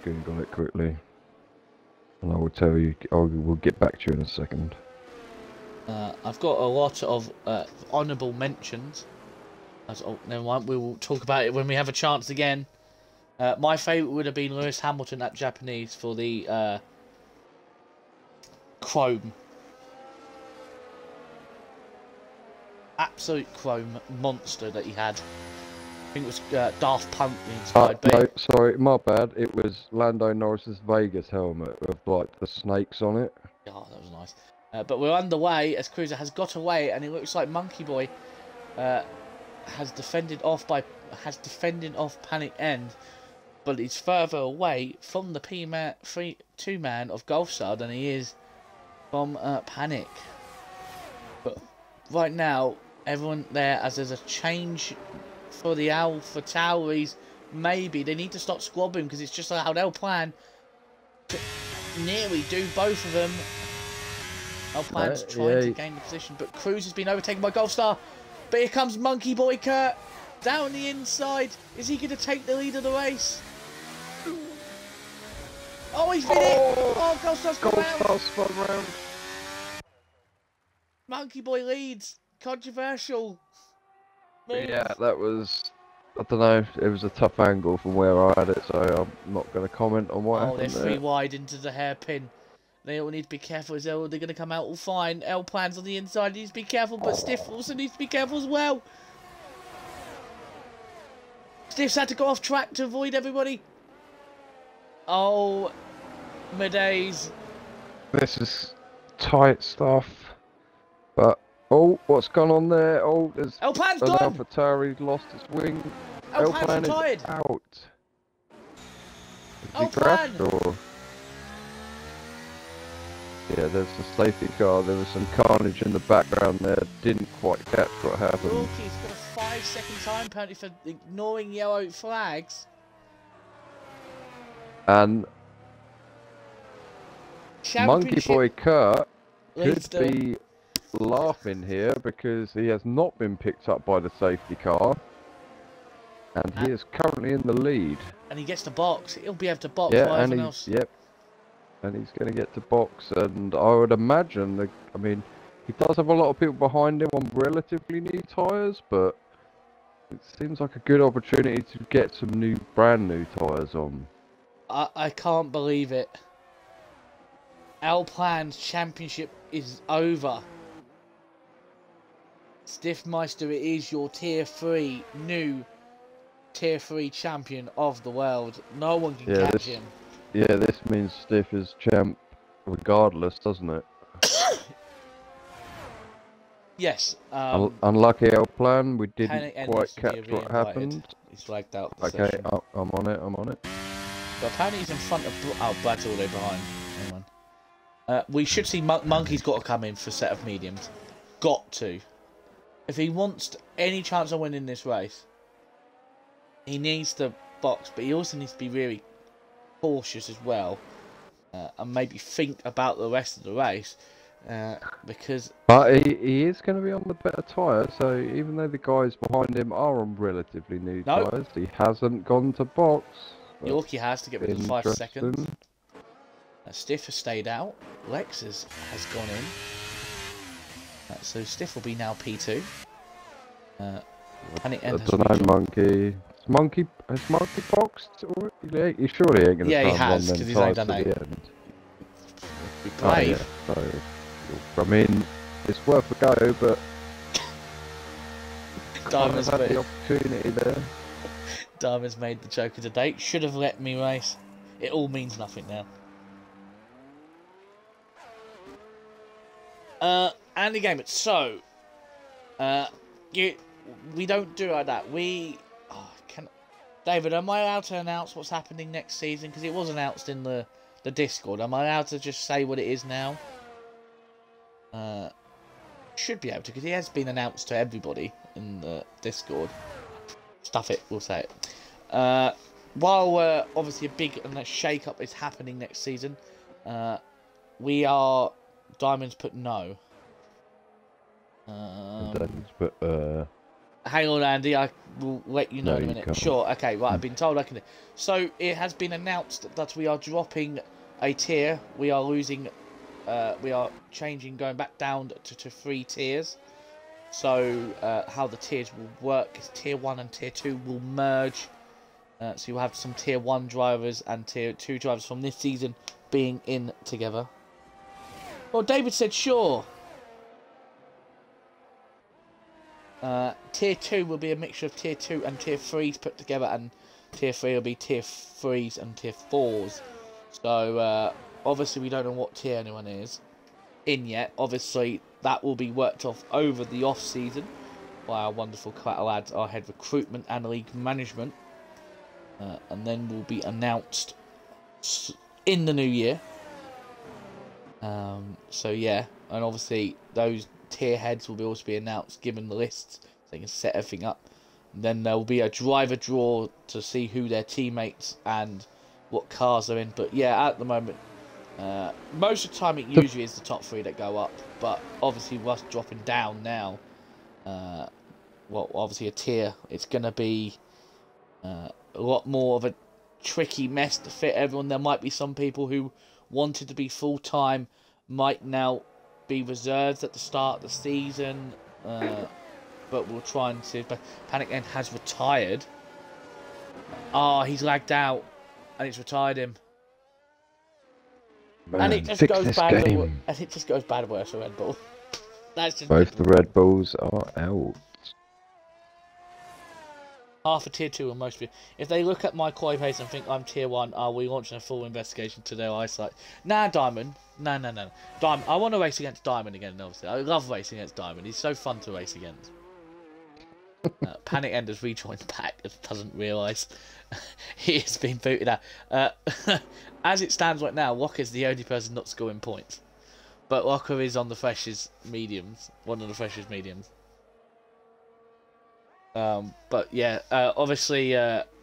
Google it quickly, and I will tell you. We'll get back to you in a second. I've got a lot of honourable mentions. Never mind. We will talk about it when we have a chance again. My favourite would have been Lewis Hamilton at Japanese for the Chrome. absolute chrome monster that he had. I think it was Daft Punk inspired. No, sorry, my bad. It was Lando Norris's Vegas helmet with like the snakes on it. Oh, that was nice. But we're underway as Cruiser has got away, and it looks like Monkey Boy has defended off Panic End, but he's further away from the two-man of Golfstar than he is from Panic. But right now, everyone there, as there's a change for the Alpha Tauris, maybe they need to stop squabbling because it's just how they'll plan to nearly do both of them. Our plan's trying to gain the position, but Cruz has been overtaken by Golfstar. But here comes Monkey Boy Kurt down the inside. Is he going to take the lead of the race? Oh, he's been it! Oh, Golfstar's spun round. Monkey Boy leads. Controversial. Yeah, that was... I don't know, it was a tough angle from where I had it, so I'm not going to comment on what happened. Oh, they're 3 wide into the hairpin. They all need to be careful as well. They're going to come out all fine. L Plan's on the inside. He needs to be careful, but Stiff also needs to be careful as well. Stiff's had to go off track to avoid everybody. Oh, my days. This is tight stuff. But, oh, what's gone on there? Oh, there's L Plan's an gone. AlphaTauri lost its wing. L Plan's is retired. out. L Plan. Or... Yeah, there's the safety car. There was some carnage in the background there. Didn't quite catch what happened. Rookie's got a 5-second time penalty for ignoring yellow flags. And Monkey Boy Kurt could be laughing here because he has not been picked up by the safety car. And he is currently in the lead. And he gets the box. He'll be able to box everyone else. Yep. And he's going to get to box, and I would imagine that, I mean, he does have a lot of people behind him on relatively new tyres, but it seems like a good opportunity to get some brand new tyres on. I can't believe it. L Plan's championship is over. Stiffmeister, it is your new Tier 3 champion of the world. No one can catch him. Yeah, this means Stiff is champ regardless, doesn't it? Yes. Unlucky L Plan, we didn't quite catch what happened. He's flagged out. Okay, I'm on it. But apparently he's in front of... Oh, Brad's all the way behind. Hang on. We should see Monkey's got to come in for set of mediums. Got to. If he wants any chance of winning this race, he needs to box, but he also needs to be really cautious as well, and maybe think about the rest of the race, because... But he is going to be on the better tyre, so even though the guys behind him are on relatively new tyres, he hasn't gone to box. Yorkie has to get rid of 5 seconds. Stiff has stayed out. Lex has gone in. So Stiff will be now P2. And it ends. I don't know, Monkey. Has Monkey boxed? He surely ain't going to he has, because he's only done 8. Be brave. Oh, yeah. So, I mean, it's worth a go, but Diamond's had the opportunity there. Diamond's made the Joker to date. Should have let me race. It all means nothing now. And the game. So, we don't do like that. David, am I allowed to announce what's happening next season? Because it was announced in the Discord. Am I allowed to just say what it is now? Should be able to, because it has been announced to everybody in the Discord. Stuff it, we'll say it. While obviously a big shake-up is happening next season, Diamonds put no. Diamonds put Hang on, Andy, I will let you know in a minute. Sure, okay, right, I've been told I can. So, it has been announced that we are dropping a tier. We are losing, we are changing, going back down to 3 tiers. So, how the tiers will work is Tier 1 and Tier 2 will merge. So, you'll have some Tier 1 drivers and Tier 2 drivers from this season being in together. Well, David said sure. Tier 2 will be a mixture of Tier 2 and Tier 3s put together, and Tier 3 will be Tier 3s and Tier 4s. So, obviously we don't know what tier anyone is in yet. Obviously, that will be worked off over the off-season by our wonderful Collateral lads, our head recruitment and league management. And then will be announced in the new year. So yeah, and obviously those tier heads will also be announced, given the lists, so they can set everything up. And then there will be a driver draw to see who their teammates and what cars they're in. But yeah, at the moment, most of the time it usually is the top 3 that go up. But obviously, with us dropping down now, well, obviously a tier, it's going to be a lot more of a tricky mess to fit everyone. There might be some people who wanted to be full-time, might now be reserved at the start of the season, but we'll try and see. But Panic End has retired. Oh, he's lagged out, and it's retired him. Man, and it just fix goes this bad. game. And it just goes bad worse for Red Bull. That's just Both the Red Bulls are out. half a tier 2 and most of it. If they look at my quality pace and think I'm tier 1, are we launching a full investigation to their eyesight? Nah, Diamond. No. Diamond. I want to race against Diamond again, obviously. I love racing against Diamond. He's so fun to race against. Panic End has rejoined the pack and doesn't realise he has been booted out. As it stands right now, Walker's the only person not scoring points. But Walker is on the freshest mediums. One of the freshest mediums. But yeah, obviously,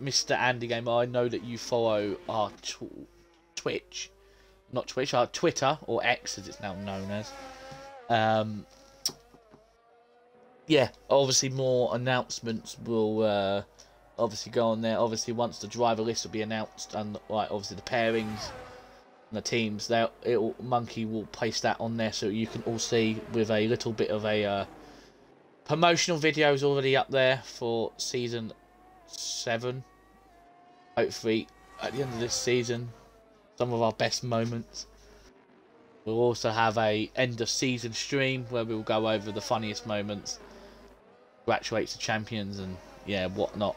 Mr. Andy Gamer, I know that you follow our Twitch. Not Twitch, our Twitter, or X as it's now known as. Yeah, obviously more announcements will obviously go on there. Obviously, once the driver list will be announced, and like obviously the pairings and the teams, Monkey will place that on there so you can all see, with a little bit of a promotional videos already up there for season 7. Hopefully, at the end of this season, some of our best moments. We'll also have a end of season stream where we'll go over the funniest moments, congratulate the champions, and yeah, whatnot.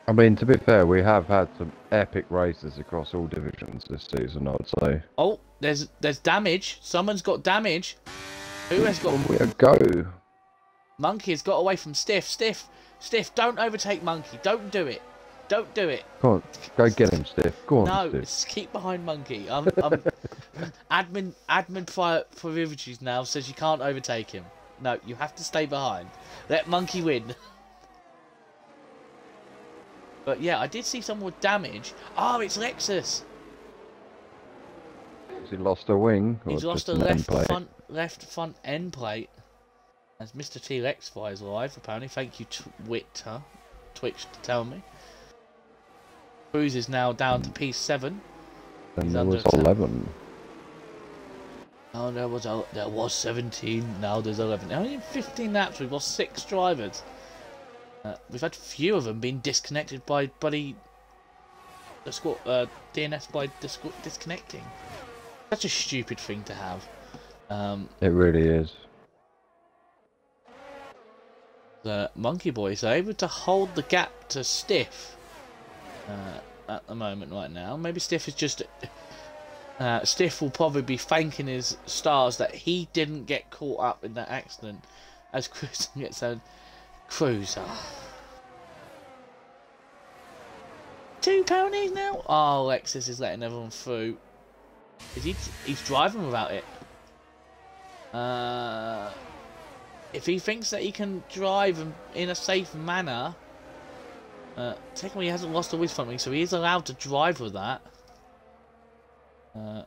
I mean, to be fair, we have had some epic races across all divisions this season, I'd say. Oh, there's damage. Someone's got damage. Who has got? We go. Monkey has got away from Stiff. Stiff, don't overtake Monkey. Don't do it. Don't do it. Come on, go get him, Stiff. Go on, No, Stiff. just keep behind Monkey. Admin privileges now says you can't overtake him. No, you have to stay behind. Let Monkey win. But yeah, I did see someone with damage. Oh, it's Lexus. Has he lost a wing? Or He's lost a left front end plate. As Mr. T Lex flies live, apparently. Thank you, Twitch, to tell me. Cruz is now down to P7. And there was 11. Oh, there was 17. Now there's 11. Only in 15 laps, we've lost 6 drivers. We've had few of them being disconnected by DNS by disconnecting. Such a stupid thing to have. It really is. The Monkey Boys are able to hold the gap to Stiff at the moment right now. Maybe Stiff is just... Stiff will probably be thanking his stars that he didn't get caught up in that accident as Cruz gets a Cruiser. 2 penalties now? Oh, Lexus is letting everyone through. He's driving without it. If he thinks that he can drive in a safe manner, technically he hasn't lost the whiz front wing, so he is allowed to drive with that.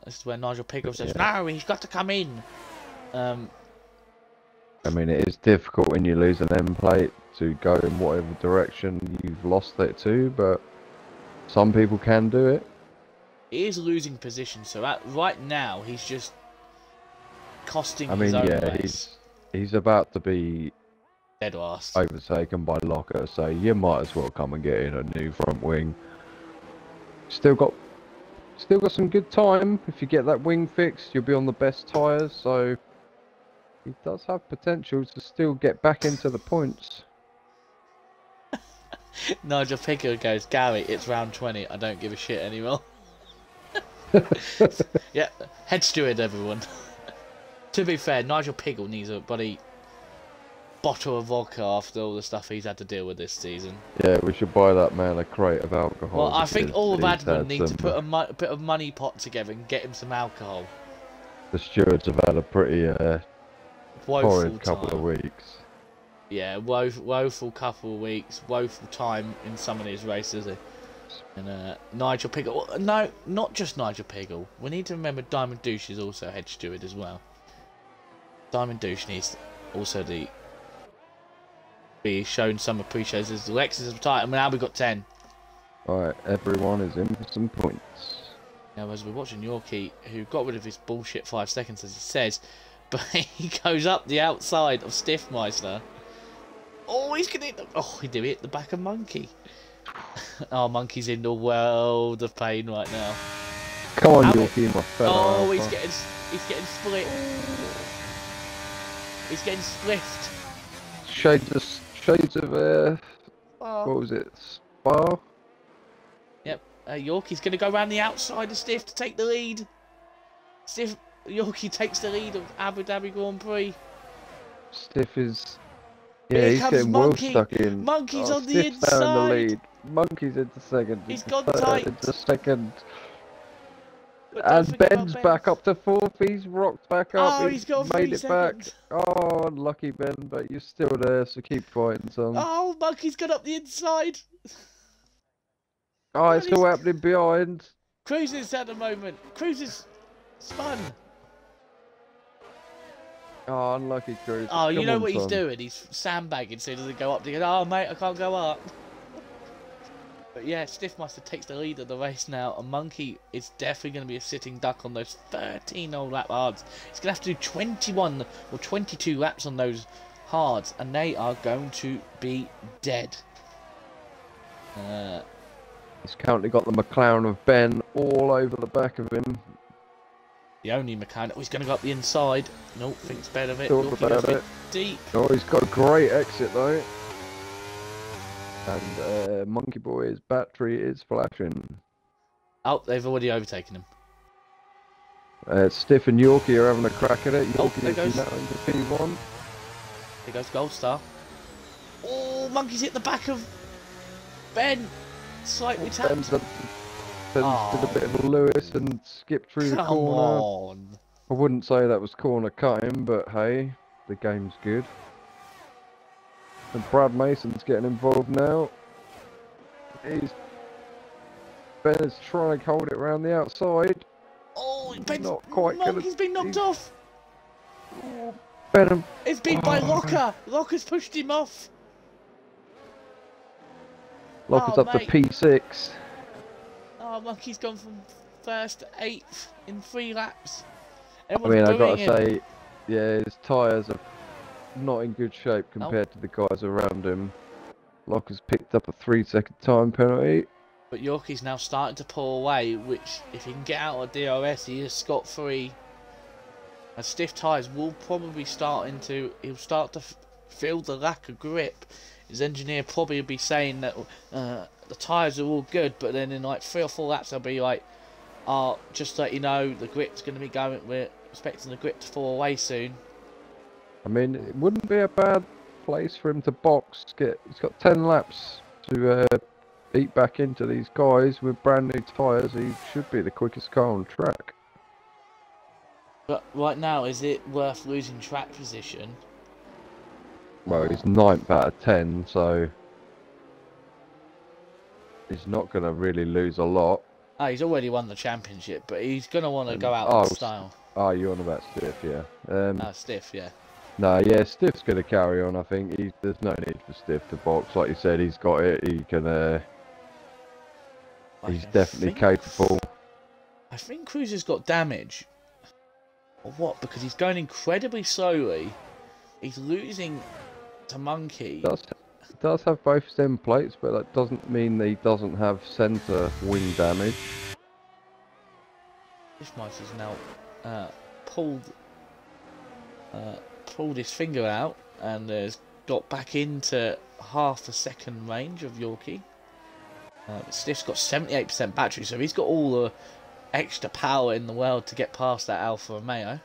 This is where Nigel Pickup says, no, he's got to come in. I mean, it is difficult when you lose an end plate to go in whatever direction you've lost it to, but some people can do it. He is losing position, so right now he's just costing his own race. He's about to be dead last, overtaken by Locker, so you might as well come and get in a new front wing. Still got some good time. If you get that wing fixed, you'll be on the best tyres, so He does have potential to still get back into the points. Nigel Pickard goes, Gary, it's round 20. I don't give a shit anymore. Yeah, head steward, everyone. To be fair, Nigel Pickle needs a bloody bottle of vodka after all the stuff he's had to deal with this season. Yeah, we should buy that man a crate of alcohol. Well, I think all of he's admin had need to some- put a bit of money pot together and get him some alcohol. The stewards have had a pretty Woeful horrid couple time. of weeks. Yeah, woeful couple of weeks, woeful time in some of these races. And Nigel Pickle, no, not just Nigel Pickle. We need to remember Diamond Douche is also head steward as well. Diamond Douche needs also to be shown some appreciation. As Lexus is retired, and now we've got 10. Alright, everyone is in for some points. Now, as we're watching Yorkie, who got rid of his bullshit 5 seconds, as he says, but he goes up the outside of Stiffmeister. Oh, he's gonna hit the... Oh, he did hit the back of Monkey. Oh, Monkey's in the world of pain right now. Come on, Yorkie, my fellow. Oh, he's alpha. getting split. He's getting spliffed. Shades of Oh. what was it? Spa? Yep, Yorkie's going to go around the outside of Stiff to take the lead. Yorkie takes the lead of Abu Dhabi Grand Prix. Stiff is... Here Yeah, he's comes getting Monkey. well stuck in. Monkey's on the Stiff's now in the inside. lead. Monkey's into second. He's into gone third, tight. into second. But don't And forget about Ben's Ben. back up to fourth. He's rocked back up. Oh, he's got made 3 it back. seconds. Oh, unlucky Ben, but you're still there, so keep fighting, son. Oh, Monkey's got up the inside. Oh, it's he's- all happening behind. Cruz is at the moment. Cruz is spun. Oh, unlucky Cruz. Oh, you Come know on, what he's son. doing? He's sandbagging so he doesn't go up. He goes, oh, mate, I can't go up. But yeah, Stiffmeister takes the lead of the race now, and Monkey is definitely going to be a sitting duck on those 13 old lap hards. He's going to have to do 21 or 22 laps on those hards, and they are going to be dead. He's currently got the McLaren of Ben all over the back of him. The only mechanic. Oh, he's going to go up the inside. Nope, thinks better of it. Thought Yorkie goes about a bit it. deep. Oh, he's got a great exit though. And Monkey Boy's battery is flashing. Oh, they've already overtaken him. Stiff and Yorkie are having a crack at it. Oh, Yorkie there is goes- now into P1. Here goes Gold Star. Oh, Monkey's hit the back of Ben. Slightly tapped. Ben's did a bit of a Lewis and skipped through the Come corner. on. I wouldn't say that was corner cutting, but hey, the game's good. And Brad Mason's getting involved now. Ben is trying to hold it around the outside. Oh, Ben's, Not quite gonna- Monkey's been knocked he's- off. Ben, It's been by Oh. Locker. Locker's pushed him off. Locker's Oh, up to mate. P6. Oh, Monkey's gone from first to 8th in 3 laps. I Everyone's mean, I booing gotta him. say, yeah, his tyres are not in good shape compared to the guys around him. Locker's picked up a 3-second time penalty. But Yorkie's now starting to pull away, which, if he can get out of DRS, he is scot-free. And stiff tyres will probably he'll start to feel the lack of grip. His engineer probably will be saying that the tyres are all good, but then in like 3 or 4 laps they'll be like, oh, just to let you know, the grip's going to be going, we're expecting the grip to fall away soon. I mean, it wouldn't be a bad place for him to box. He's got 10 laps to eat back into these guys with brand new tyres. He should be the quickest car on track. But right now, is it worth losing track position? Well, he's 9th out of 10, so he's not going to really lose a lot. Oh, he's already won the championship, but he's going to want to go out Oh, in style. Oh, you're on about Stiff, yeah. Stiff, yeah. No, yeah, Stiff's going to carry on, I think. There's no need for Stiff to box. Like you said, he's got it. He can. He's definitely capable. I think Cruz has got damage. Or what? Because he's going incredibly slowly. He's losing to Monkey. Does have both stem plates, but that doesn't mean that he doesn't have centre wing damage. This mice is now pulled pulled his finger out and has got back into half a second range of Yorkie. Stiff's got 78% battery, so he's got all the extra power in the world to get past that Alfa Romeo.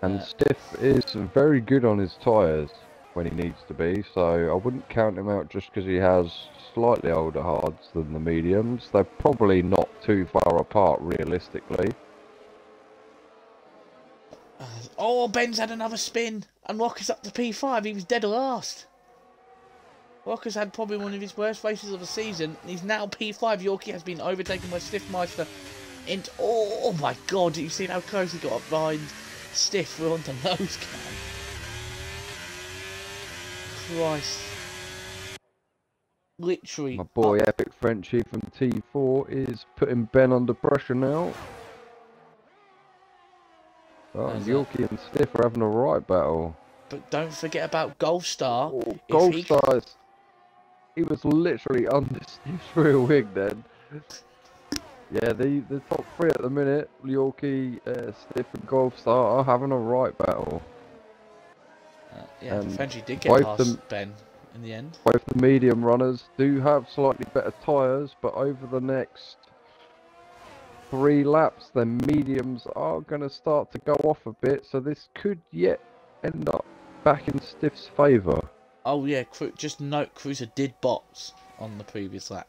And Stiff is very good on his tyres when he needs to be, so I wouldn't count him out just because he has slightly older hards than the mediums. They're probably not too far apart realistically. Oh, Ben's had another spin, and Rocker's up to P5. He was dead last. Rocker's had probably one of his worst races of the season. He's now P5. Yorkie has been overtaken by Stiffmeister. Oh my God! You see how close he got up behind Stiff? We're on the nose cam. Christ! Literally. My boy Epic Frenchie from T4 is putting Ben under pressure now. Oh, Yorkie and Stiff are having a right battle. But don't forget about Golfstar. Oh, Golfstar, he was literally under Stiff's rear wing then. Yeah, the top three at the minute, Yorkie, Stiff and Golfstar, are having a right battle. Yeah, Frenchie did get past Ben in the end. Both the medium runners do have slightly better tyres, but over the next 3 laps, the mediums are going to start to go off a bit, so this could yet end up back in Stiff's favour. Oh yeah, just note Cruiser did box on the previous lap.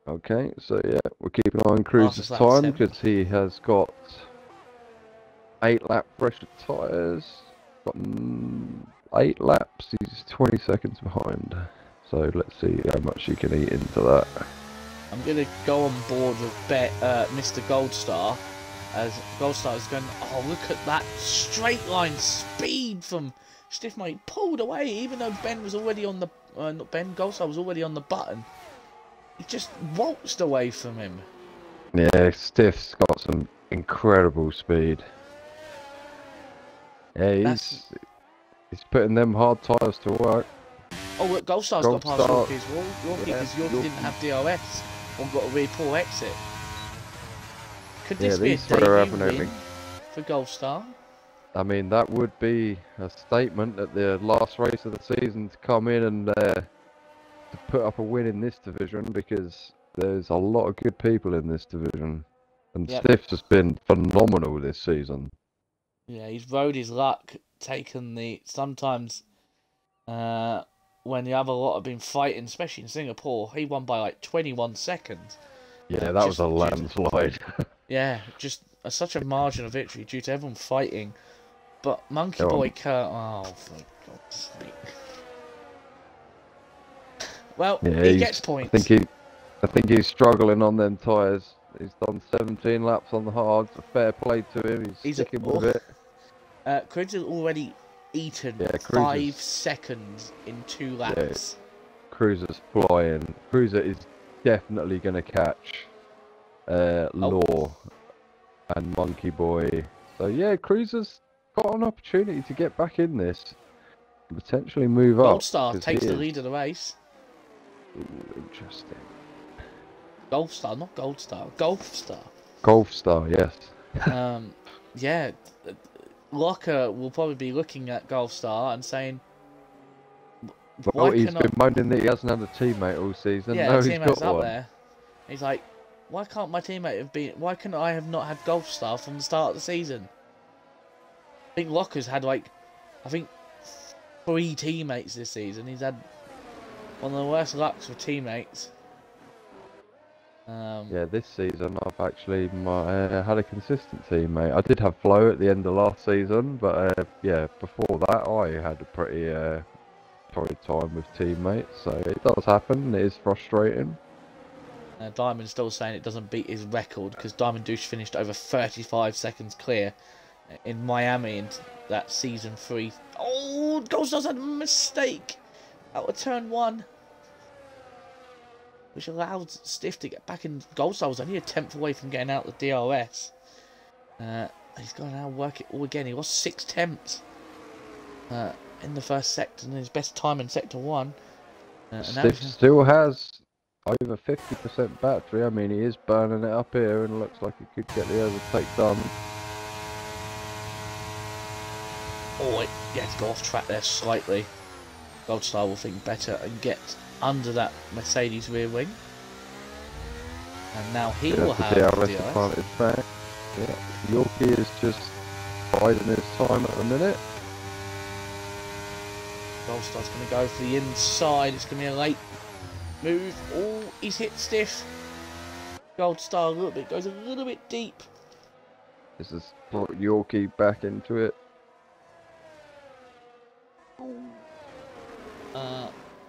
Okay, so yeah, we'll keep an eye on Cruiser's time because he has got 8 lap pressure tyres. Got 8 laps, he's 20 seconds behind. So let's see how much he can eat into that. I'm going to go on board with Mr. Goldstar, as Goldstar is going, oh look at that straight line speed from Stiffmeister. He pulled away even though Ben was already on the, not Ben, Goldstar was already on the button. He just waltzed away from him. Yeah, Stiff's got some incredible speed. Yeah, he's putting them hard tyres to work. Oh look, Goldstar's got past Yorkie as well. Yorkie, because Yorkie didn't have DRS or got a really poor exit. Could this be a debut win for Goldstar? I mean, that would be a statement at the last race of the season to come in and to put up a win in this division, because there's a lot of good people in this division. And Stiff's has been phenomenal this season. Yeah, he's rode his luck, taken the... Sometimes when the other lot have been fighting, especially in Singapore, he won by like 21 seconds. Yeah, that was a landslide. Yeah, just such a margin of victory due to everyone fighting. But Monkey Boy Kurt... Oh, for God's sake. Well, yeah, he gets points. I think he's struggling on them tyres. He's done 17 laps on the hards. Fair play to him. He's sticking with it. Cruiser's already eaten 5 seconds in 2 laps. Yeah, Cruiser's flying. Cruiser is definitely going to catch Law and Monkey Boy. So yeah, Cruiser's got an opportunity to get back in this. Potentially move up. Goldstar takes the lead of the race. Ooh, interesting. Golfstar, not Goldstar. Golfstar. Golfstar, yes. Yeah. Locker will probably be looking at Golfstar and saying, well, he's been moaning that he hasn't had a teammate all season. Yeah, no, teammate's up there. He's like, why can't my teammate have been... Why couldn't I have not had Golfstar from the start of the season? I think Locker's had like... I think 3 teammates this season. He's had one of the worst lucks with teammates. Yeah, this season I've actually had a consistent teammate. I did have Flo at the end of last season, but yeah, before that I had a pretty torrid time with teammates, so it does happen. It is frustrating. Diamond's still saying it doesn't beat his record, because Diamond Douche finished over 35 seconds clear in Miami in that season 3. Oh, Goldstar's had a mistake out of turn 1. Which allowed Stiff to get back in. Goldstar was only a 10th away from getting out the DRS. He's got to now work it all again. He lost 6 tenths in the first sector, and his best time in sector 1. Stiff still has over 50% battery. I mean, he is burning it up here, and looks like he could get the overtake done. Oh, yeah, to go off track there slightly. Goldstar will think better and get under that Mercedes rear wing. And now he will have the DRS. Advantage back. Yeah, Yorkie is just biding his time at the minute. Goldstar's going to go for the inside. It's going to be a late move. Oh, he's hit stiff. Goldstar goes a little bit deep. This is Yorkie back into it.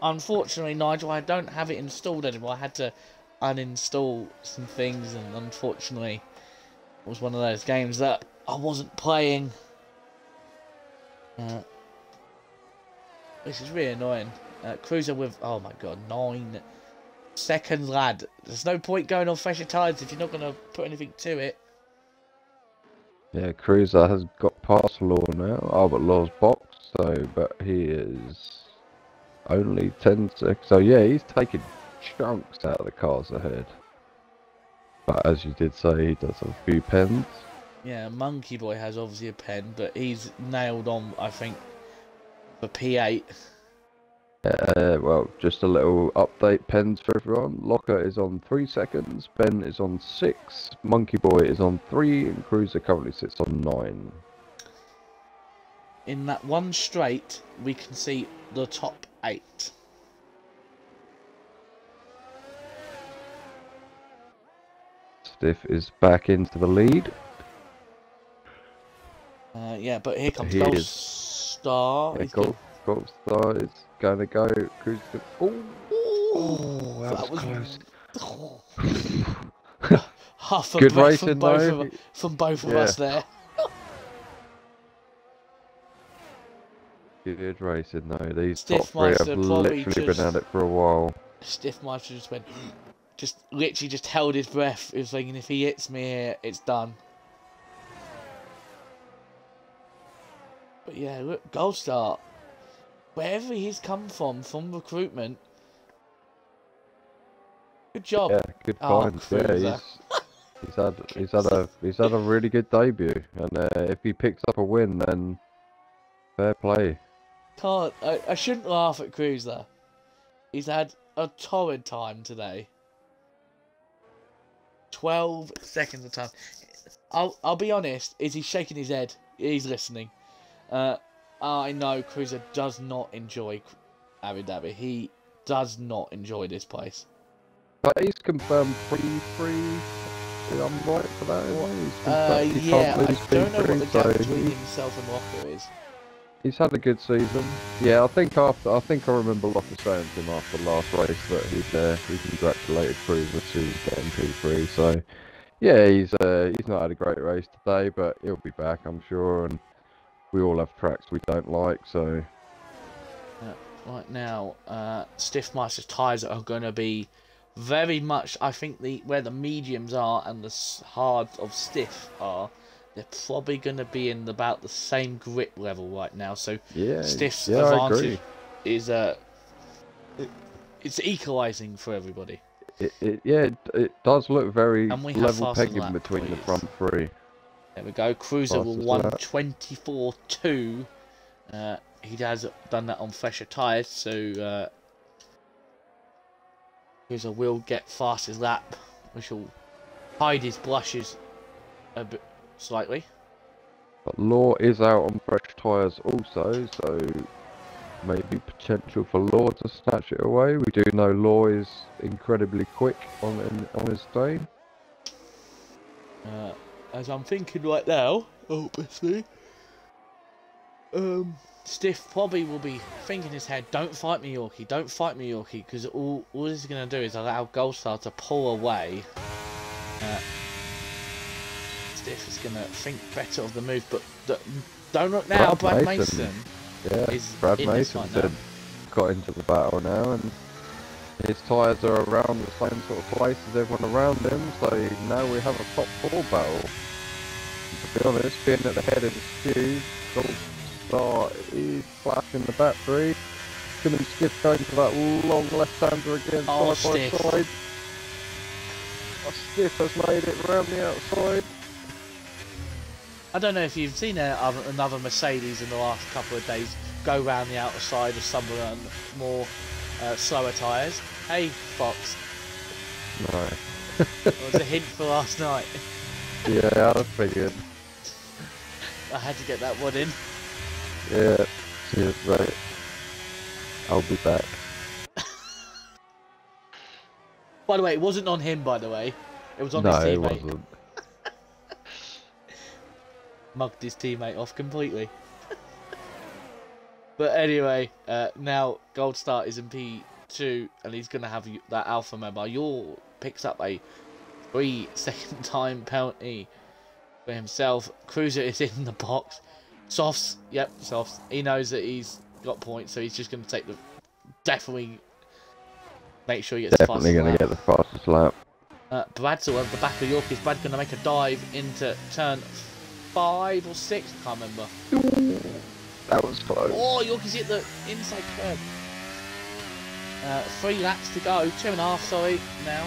Unfortunately, Nigel, I don't have it installed anymore. I had to uninstall some things, and unfortunately, it was one of those games that I wasn't playing. This is really annoying. Cruiser with, oh my god, 9 seconds, lad. There's no point going on fresher tyres if you're not going to put anything to it. Yeah, Cruiser has got past Law now. Oh, but Law's boxed, so, but he is only 10 seconds. So yeah, he's taking chunks out of the cars ahead. But as you did say, he does have a few pens. Yeah, Monkey Boy has obviously a pen, but he's nailed on, I think, for P8. Well, just a little update, pens for everyone. Locker is on 3 seconds, Ben is on 6, Monkey Boy is on 3, and Cruiser currently sits on 9. In that one straight, we can see the top 8. Stiff is back into the lead. Yeah, but here comes Goldstar. Yeah, Goldstar is going to go. Cruiser. Oh, that was close. Huff Good racing though. From both of us there. Good racing though. These Stiff top 3 have Meister literally been at it for a while. Stiff Meister just went, literally just held his breath. He was thinking, if he hits me here, it's done. But yeah, look, Goldstar, wherever he's come from recruitment, good job. Yeah, good find. Yeah, he's had a really good debut, and if he picks up a win, then fair play. I shouldn't laugh at Cruiser. He's had a torrid time today. 12 seconds of time. I'll be honest, is he shaking his head? He's listening. I know Cruiser does not enjoy Abu Dhabi. He does not enjoy this place. But he's confirmed 3-3. I'm right for that, isn't he? Yeah, I don't know what the gap between himself and Locker is. He's had a good season. Yeah, I think I remember Locker saying to him after the last race that he congratulated Cruiser to getting P3. So yeah, he's not had a great race today, but he'll be back, I'm sure. And we all have tracks we don't like, so. Right now, Stiff Meister's tyres are going to be very much, I think, where the mediums are and the hard of Stiff are. They're probably going to be in about the same grip level right now. So yeah, Stiff's advantage is it's equalising for everybody. It does look very level pegging between the front 3. There we go. Cruiser will 1:24.2. He has done that on fresher tyres, so Cruiser will get fastest lap, which will hide his blushes a bit slightly. But Law is out on fresh tyres also, so maybe potential for Law to snatch it away. We do know Law is incredibly quick on his day. As I'm thinking right now, obviously, Stiff probably will be thinking in his head, don't fight me, Yorkie, don't fight me, Yorkie, because all this is going to do is allow Goldstar to pull away. Stiff is going to think better of the move, but don't look now, Brad Mason. Yeah, Brad Mason got into the battle now, and his tyres are around the same sort of place as everyone around him, so now we have a top 4 battle. And to be honest, being at the head of the queue, Goldstar is flashing the battery. Him and Stiff going for that long left-hander again, side by side. Stiff has made it round the outside. I don't know if you've seen another Mercedes in the last couple of days go round the outer side of some of the more slower tyres. Hey, Fox. No. It was a hint for last night. Yeah, I figured. I had to get that one in. Yeah, cheers, mate. I'll be back. By the way, it wasn't on him, by the way. It was on No, his it teammate. wasn't. Mugged his teammate off completely. But anyway, now Goldstar is in P2, and he's going to have that Alpha member. Yaw picks up a 3-second time penalty for himself. Cruiser is in the box. Softs, yep, Softs. He knows that he's got points, so he's just going to take the... Definitely make sure he gets Definitely the fastest going to get the fastest lap. Brad's at the back of Yorkie's. Brad's going to make a dive into turn 5 or 6, I can't remember. Ooh, that was close. Oh, Yorkie's hit the inside curb. 3 laps to go, 2.5, sorry, now.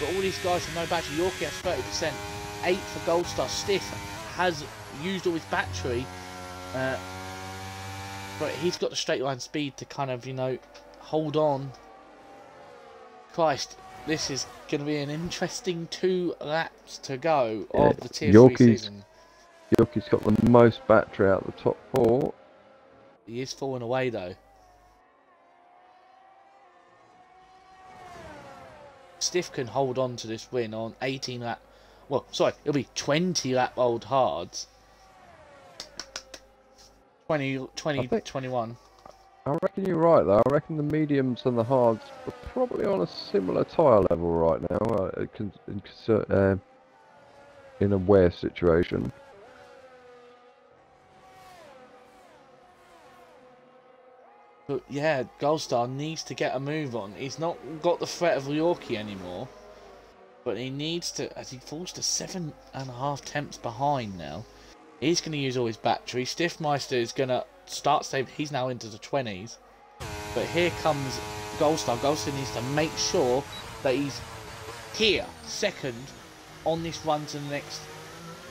But all these guys have no battery. Yorkie has 30%, 8 for Goldstar. Stiff has used all his battery, but he's got the straight line speed to kind of, you know, hold on. Christ, this is going to be an interesting 2 laps to go of the Tier 3 season. Yorkie's got the most battery out of the top 4. He is falling away though. Stiff can hold on to this win on 18 lap. Well, sorry, it'll be 20 lap old hards. 21. I reckon you're right though. I reckon the mediums and the hards are probably on a similar tyre level right now in a wear situation. But yeah, Goldstar needs to get a move on. He's not got the threat of Yorkie anymore. But he needs to, as he falls to 7.5 tenths behind now. He's going to use all his battery. Stiffmeister is going to start save. He's now into the 20s. But here comes Goldstar. Goldstar needs to make sure that he's here, second, on this run to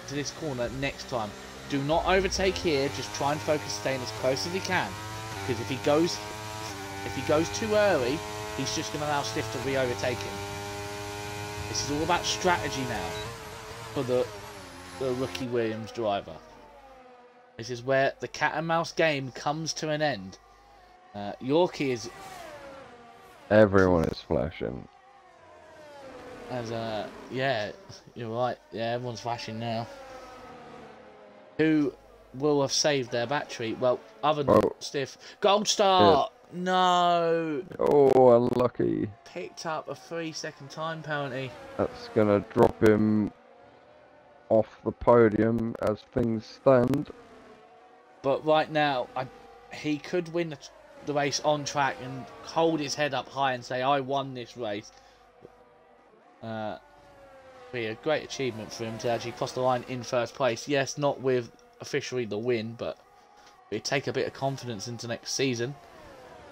this corner next time. Do not overtake here. Just try and focus, staying as close as he can. Because if he goes too early, he's just going to allow Stiff to re-overtake him. This is all about strategy now for the rookie Williams driver. This is where the cat and mouse game comes to an end. Yorkie is... Everyone is flashing. Yeah, you're right. Yeah, everyone's flashing now. Who will have saved their battery? Well, other than Stiff. Goldstar! Yeah. No! Oh, unlucky. Picked up a 3-second time penalty. That's going to drop him off the podium as things stand. But right now, he could win the race on track and hold his head up high and say, I won this race. Be a great achievement for him to actually cross the line in first place. Yes, not with officially the win, but it'd take a bit of confidence into next season.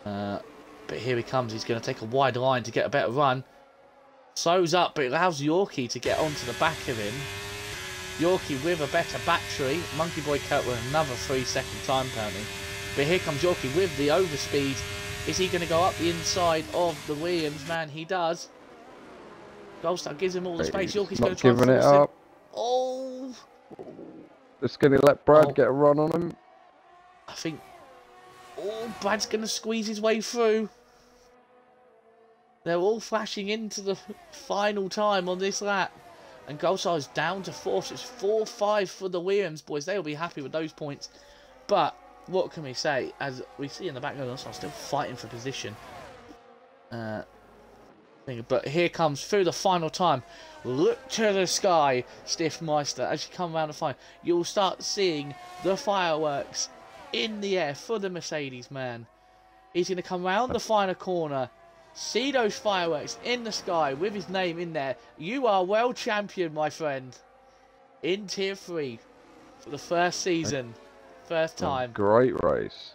But here he comes. He's going to take a wide line to get a better run. Slows up, but it allows Yorkie to get onto the back of him. Yorkie with a better battery. Monkey Boy Kurt with another 3-second time penalty. But here comes Yorkie with the overspeed. Is he going to go up the inside of the Williams? Man, he does. Goldstar gives him all the space. Yorkie's going to try and force him. Oh! Just going to let Brad get a run on him. I think... Oh, Brad's going to squeeze his way through. They're all flashing into the final time on this lap. And Goldstar is down to 4th. It's 4-5 for the Williams boys. They'll be happy with those points. But what can we say? As we see in the background, Goldstar still fighting for position. But here comes through the final time. Look to the sky, Stiffmeister. As you come around the final, you'll start seeing the fireworks in the air for the Mercedes man. He's going to come round the final corner, see those fireworks in the sky with his name in there. You are world champion, my friend, in Tier 3 for the first season, first time. Great race.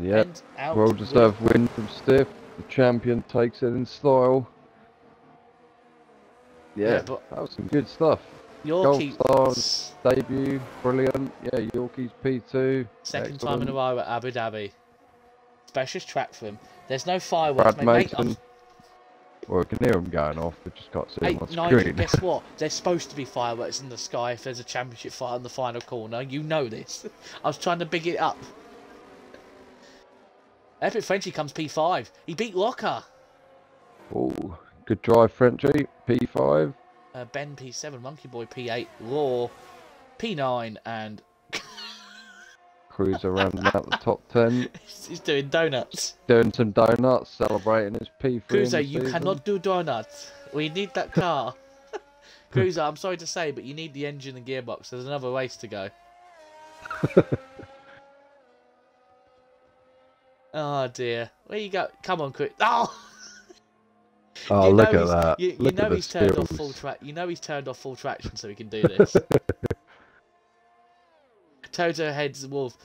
Yep, well deserved win from Stiff. The champion takes it in style. Yeah, but that was some good stuff. Yorkie. Stars debut, brilliant. Yeah, Yorkie's P2. Second excellent. time in a row at Abu Dhabi. Specialist track for him. There's no fireworks, Brad mate. Mason. Well, we can hear them going off, we just can't see them Hey, on Nigel, screen. guess what? There's supposed to be fireworks in the sky if there's a championship fight in the final corner. You know this. I was trying to big it up. Epic Frenchie comes P5. He beat Locker. Oh, good drive, Frenchie. P5. Ben P7, Monkey Boy P8, Law P9, and Cruiser rounding out the top 10. he's doing donuts. Doing some donuts, celebrating his P3. Cruiser, you cannot do donuts. We need that car. Cruiser, I'm sorry to say, but you need the engine and gearbox. There's another race to go. Oh dear. Where you go? Come on, Chris. Oh! Oh, look at that. You Look know at the he's turned off skills. full track. You know he's turned off full traction so he can do this. Toto heads the wolf.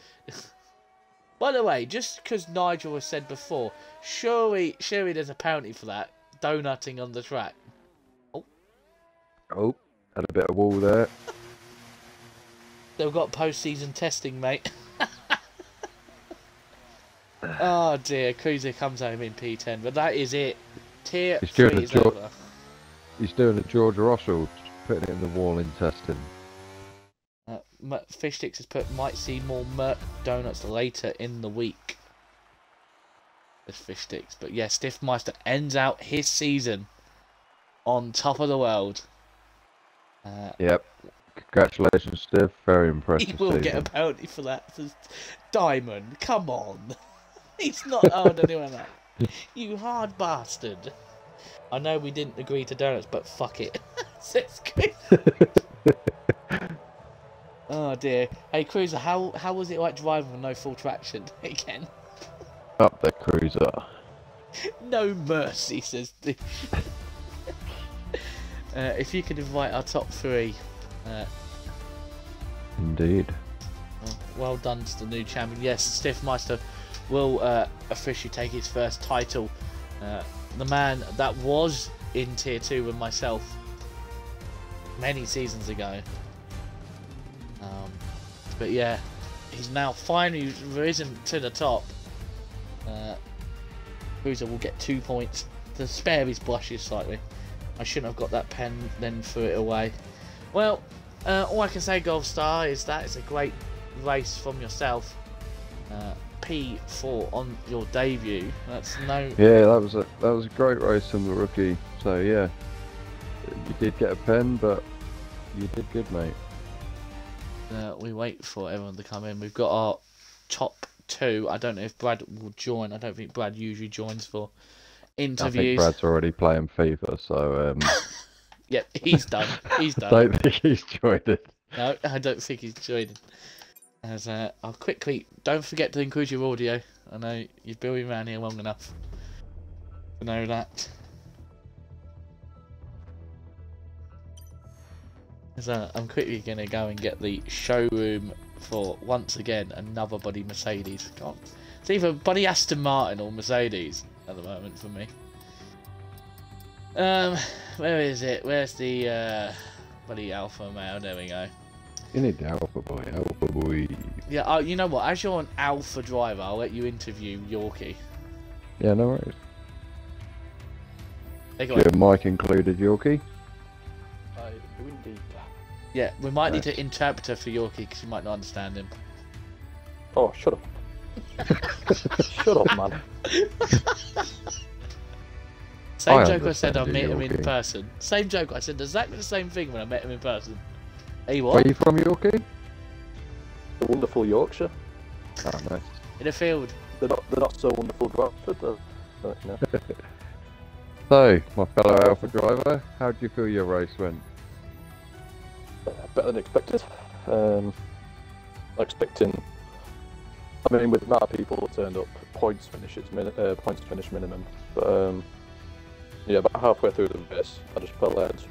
By the way, just because Nigel has said before, surely there's a penalty for that donutting on the track. Oh, had a bit of wall there. They've got post-season testing, mate. Oh dear, Cruiser comes home in P10, but that is it. Tier 3 is over. He's doing a George Russell, putting it in the wall in testing. Fish Sticks has put, might see more Merc donuts later in the week. There's Fish Sticks, but yeah, Stiffmeister ends out his season on top of the world. Yep. Congratulations, Stiff. Very impressive. He will get a penalty for that. Diamond, come on. He's not hard anyone that. You hard bastard. I know we didn't agree to donuts, but fuck it. Says Chris. Oh dear. Hey Cruiser, how was it like driving with no full traction again? Up the Cruiser. No mercy, says Steve. If you could invite our top 3. Indeed. Well done to the new champion. Yes, Stiffmeister will officially take his first title. The man that was in Tier 2 with myself many seasons ago. But yeah, he's now finally risen to the top. Cruiser will get 2 points to spare his blushes slightly. I shouldn't have got that pen, then threw it away. Well, all I can say, Golf Star, is that it's a great race from yourself. P4 on your debut. That's no. Yeah, that was a great race from the rookie. So yeah, you did get a pen, but you did good, mate. We wait for everyone to come in. We've got our top 2. I don't know if Brad will join. I don't think Brad usually joins for interviews. I think Brad's already playing FIFA, so Yep, he's done. He's done. Don't think he's joined it. No, I don't think he's joining. As I'll quickly, don't forget to include your audio. I know you've been around here long enough to know that. As I'm quickly going to go and get the showroom for, once again, another bloody Mercedes. God. It's either bloody Aston Martin or Mercedes at the moment for me. Where is it? Where's the bloody Alpha Male? There we go. You need the Alpha Boy, Alpha Boy. Yeah, you know what? As you're an Alpha driver, I'll let you interview Yorkie. Yeah, no worries. Take it away. Your mic included, Yorkie. I do indeed. Yeah, we might need an interpreter for Yorkie because you might not understand him. Oh, shut up. Shut up, man. Same joke I said I understand met you, him in Yorkie. person. Same joke, I said exactly the same thing when I met him in person. Hey, Where what? are you from, Yorkie? The wonderful Yorkshire. Oh, nice. In a field. They're not so wonderful Bradford, though. But, you know. So, my fellow Alpha driver, how do you feel your race went? Better than expected. Expecting. I mean, with the amount of people that turned up, points finish minimum. But yeah, about halfway through the race, I just felt I had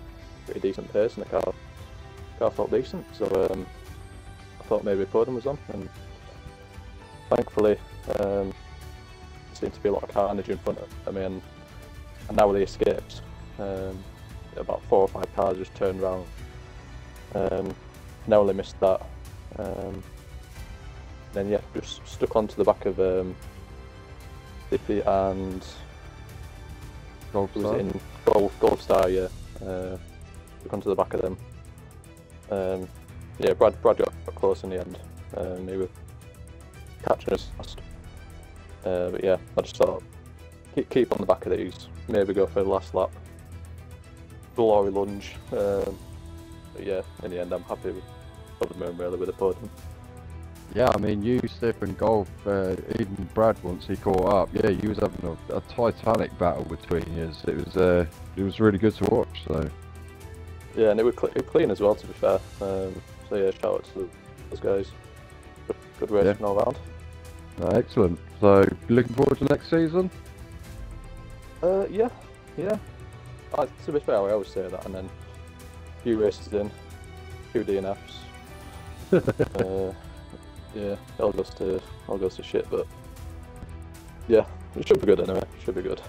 pretty decent pace, and the car felt decent. So I thought maybe a podium was on, and thankfully, there seemed to be a lot of carnage in front of me, and now with the escapes, about 4 or 5 cars just turned around Narrowly missed that. Then yeah, just stuck onto the back of Diffie and Golf was Star. it in Gold Star, yeah. Stuck onto the back of them. Yeah, Brad got close in the end. He was catching us last. But yeah, I just thought keep on the back of these. Maybe go for the last lap. Glory lunge. But yeah, in the end, I'm happy with the moon really with the podium. Yeah, I mean, you, Steph, and Golf, even Brad, once he caught up, yeah, you was having a titanic battle between you. It was really good to watch. So yeah, and it was clean as well, to be fair. So yeah, shout out to those guys. Good racing all round. Excellent. So looking forward to next season. Yeah. To be fair, I always say that, and then a few races in, a few DNFs. Yeah, it all goes to shit, but yeah, it should be good anyway. Should be good.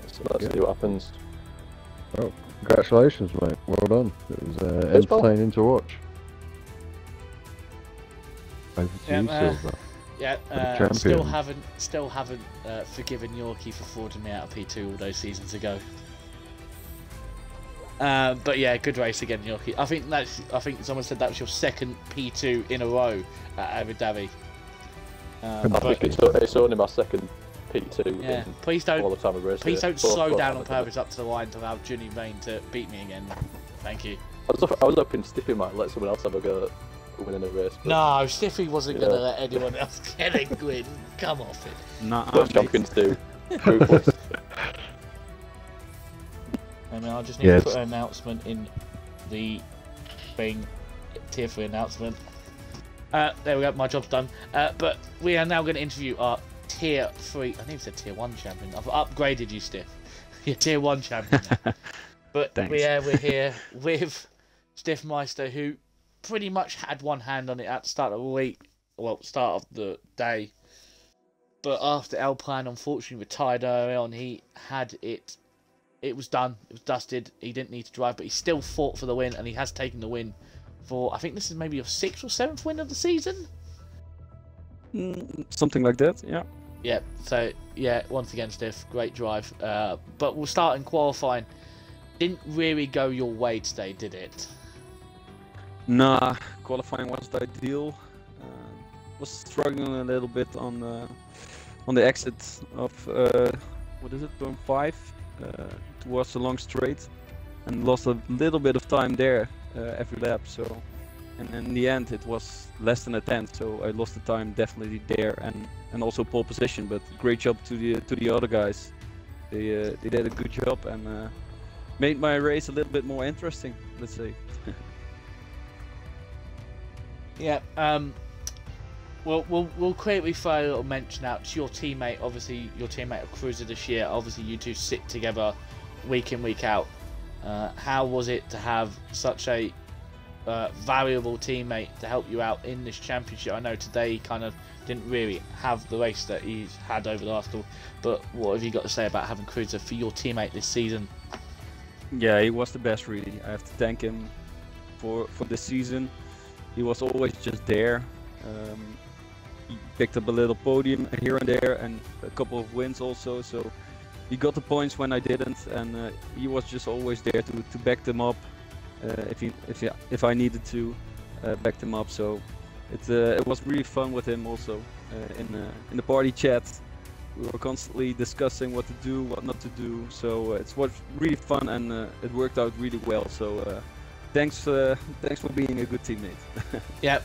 So let's see what happens. Well, congratulations, mate. Well done. It was entertaining to watch. Over to you, Silver. Yeah, still haven't forgiven Yorkie for frauding me out of P2 all those seasons ago. But yeah, good race again, Yorkie. I think someone said that was your second P2 in a row at Abu Dhabi. I think it's only my second P2. Yeah, please don't. All the time of racing. Please don't slow down on purpose up to the line to allow Ginny Vane to beat me again. Thank you. I was hoping Stiffy might let someone else have a go at winning a race. No, Stiffy wasn't going to let anyone else get a win. Come off it. What champions do. Ruthless. And I just need to put an announcement in the thing, tier 3 announcement. There we go, my job's done. But we are now going to interview our tier 3, I think it said tier 1 champion. I've upgraded you, Stiff. You're tier 1 champion. But we're here with Stiff Meister, who pretty much had one hand on it at the start of the week, well, start of the day. But after El Plan unfortunately retired early on, he had it. It was done. It was dusted. He didn't need to drive, but he still fought for the win, and he has taken the win for, I think this is maybe your 6th or 7th win of the season? Something like that, yeah. Yeah, so, yeah, once again, Stiff, great drive. But we'll start in qualifying. Didn't really go your way today, did it? Nah, qualifying wasn't ideal. Was struggling a little bit on the exit of, what is it, turn 5? Towards the long straight, and lost a little bit of time there every lap. So, and in the end, it was less than a tenth. So I lost the time definitely there, and also pole position. But great job to the other guys. They did a good job and made my race a little bit more interesting. Let's say. Yeah. Well, we'll quickly throw a little mention out to your teammate. Obviously, your teammate of Cruiser this year. Obviously, you two sit together week in, week out. How was it to have such a valuable teammate to help you out in this championship? I know today he kind of didn't really have the race that he's had over the last couple, but what have you got to say about having Cruiser for your teammate this season? Yeah, he was the best, really. I have to thank him for this season. He was always just there. He picked up a little podium here and there and a couple of wins also, so he got the points when I didn't, and he was just always there to back them up if I needed to back them up. So it was really fun with him also in the party chat. We were constantly discussing what to do, what not to do, so it was really fun, and it worked out really well. So thanks for being a good teammate. Yeah,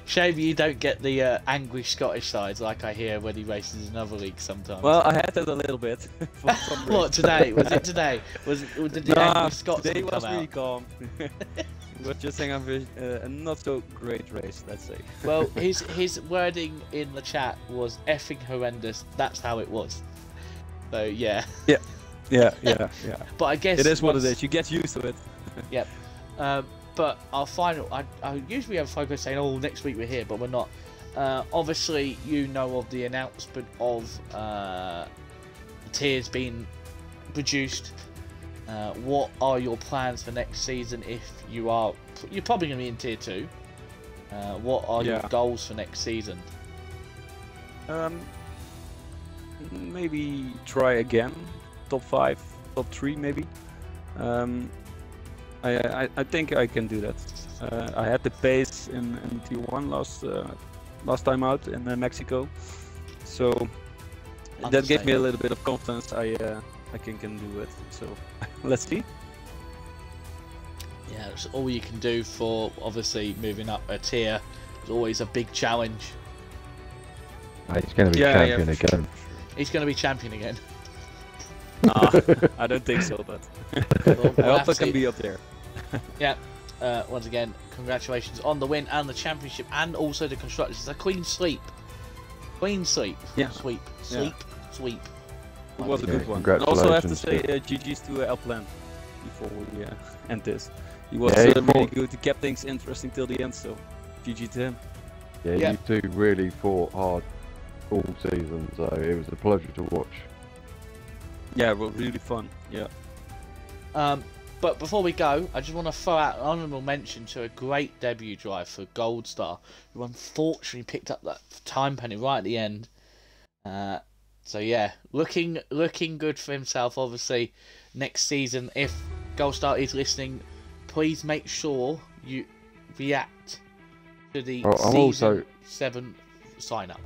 shame you don't get the angry Scottish sides like I hear when he races in other leagues sometimes. Well, I had that a little bit. What, today? Was it today? Did the angry Scots today come was out? really calm. It was just a not so great race, let's say. Well, his wording in the chat was effing horrendous. That's how it was. So yeah. Yeah. But I guess it is what it is. You get used to it. Yep. But our final, I usually have a focus saying, oh, next week we're here, but we're not. Obviously, you know of the announcement of tiers being produced. What are your plans for next season? If you're probably going to be in Tier 2. What are your goals for next season? Maybe try again, top 5, top 3 maybe. I think I can do that. I had the pace in Tier 1 last time out in Mexico, so that gave me a little bit of confidence. I can do it. So let's see. Yeah, that's all you can do for obviously moving up a tier. It's always a big challenge. He's going to be champion again. Sure. He's going to be champion again. Nah, I don't think so, but I hope I can be up there. Yeah. Once again, congratulations on the win and the championship, and also the constructors. It's a clean sweep. Clean sweep. Yeah. Sweep. It was a good one. And also, I have to say, GG's to El Plan before we end this. He was really good. He kept things interesting till the end, so GG to him. Yeah, you two really fought hard all season, so it was a pleasure to watch. Yeah, well, really fun. Yeah. But before we go, I just want to throw out an honourable mention to a great debut drive for Gold Star, who unfortunately picked up that time penny right at the end. So yeah, looking good for himself. Obviously, next season, if Gold Star is listening, please make sure you react to the season 7 sign up.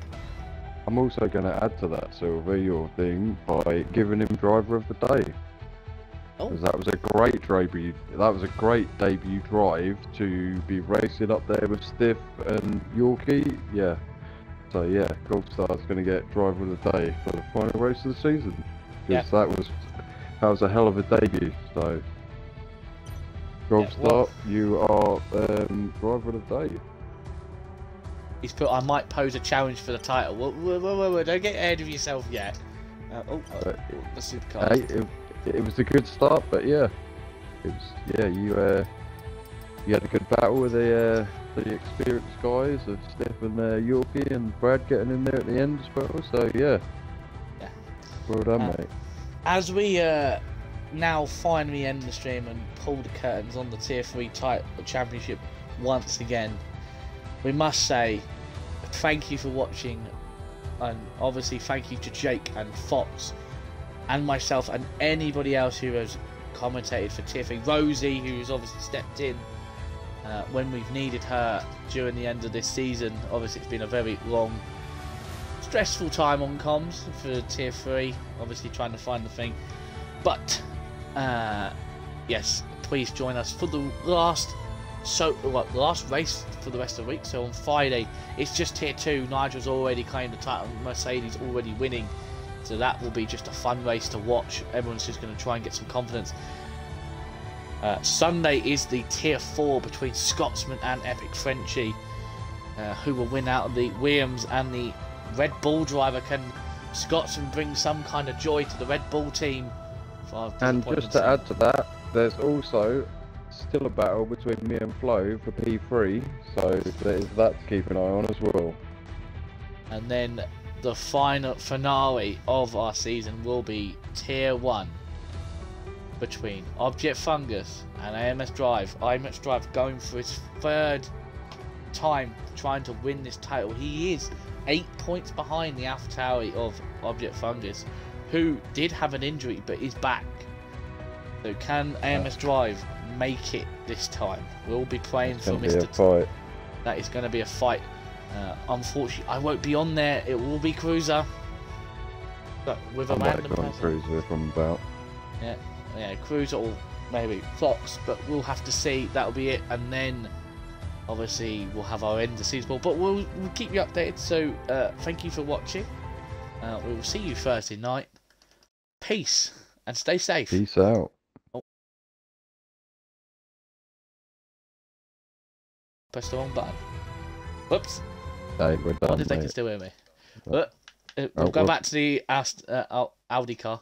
I'm also going to add to that, Silver, your thing by giving him driver of the day. Because that was a great debut. That was a great debut drive to be racing up there with Stiff and Yorkie. Yeah. So yeah, Gold Star's going to get driver of the day for the final race of the season. Because that was a hell of a debut. So Gold Star, you are driver of the day. He's put, I might pose a challenge for the title. Whoa, don't get ahead of yourself yet. The supercar. Hey, it was a good start, but yeah, it was, you had a good battle with the experienced guys of Steph and Yorkie and Brad getting in there at the end as well. So yeah, well done, mate. As we now finally end the stream and pull the curtains on the Tier 3 title championship once again, we must say thank you for watching, and obviously thank you to Jake and Fox and myself and anybody else who has commentated for Tier 3. Rosie, who's obviously stepped in when we've needed her during the end of this season. Obviously it's been a very long, stressful time on comms for Tier 3, obviously trying to find the thing. But yes, please join us for the last race for the rest of the week. So on Friday it's just Tier 2. Nigel's already claimed the title, Mercedes already winning, so that will be just a fun race to watch. Everyone's just going to try and get some confidence. Sunday is the Tier 4 between Scotsman and Epic Frenchie. Who will win out of the Williams and the Red Bull driver? Can Scotsman bring some kind of joy to the Red Bull team? And just to add to that, there's also still a battle between me and Flo for P3, so there's that to keep an eye on as well. And then the final finale of our season will be Tier 1 between Object Fungus and AMS Drive. AMS Drive going for his 3rd time trying to win this title. He is 8 points behind the AlphaTauri of Object Fungus, who did have an injury but is back. So can AMS Drive make it this time? We'll be praying for Mr. Fight. That is going to be a fight. Unfortunately, I won't be on there. It will be Cruiser, but with a random person. Cruiser from about. Yeah, Cruiser or maybe Fox, but we'll have to see. That'll be it, and then obviously we'll have our end of season ball. But we'll keep you updated. So thank you for watching. We will see you Thursday night. Peace and stay safe. Peace out. Press the wrong button. Whoops. Hey, we're done. I wonder if they can still hear me. But we'll go back to the Audi car.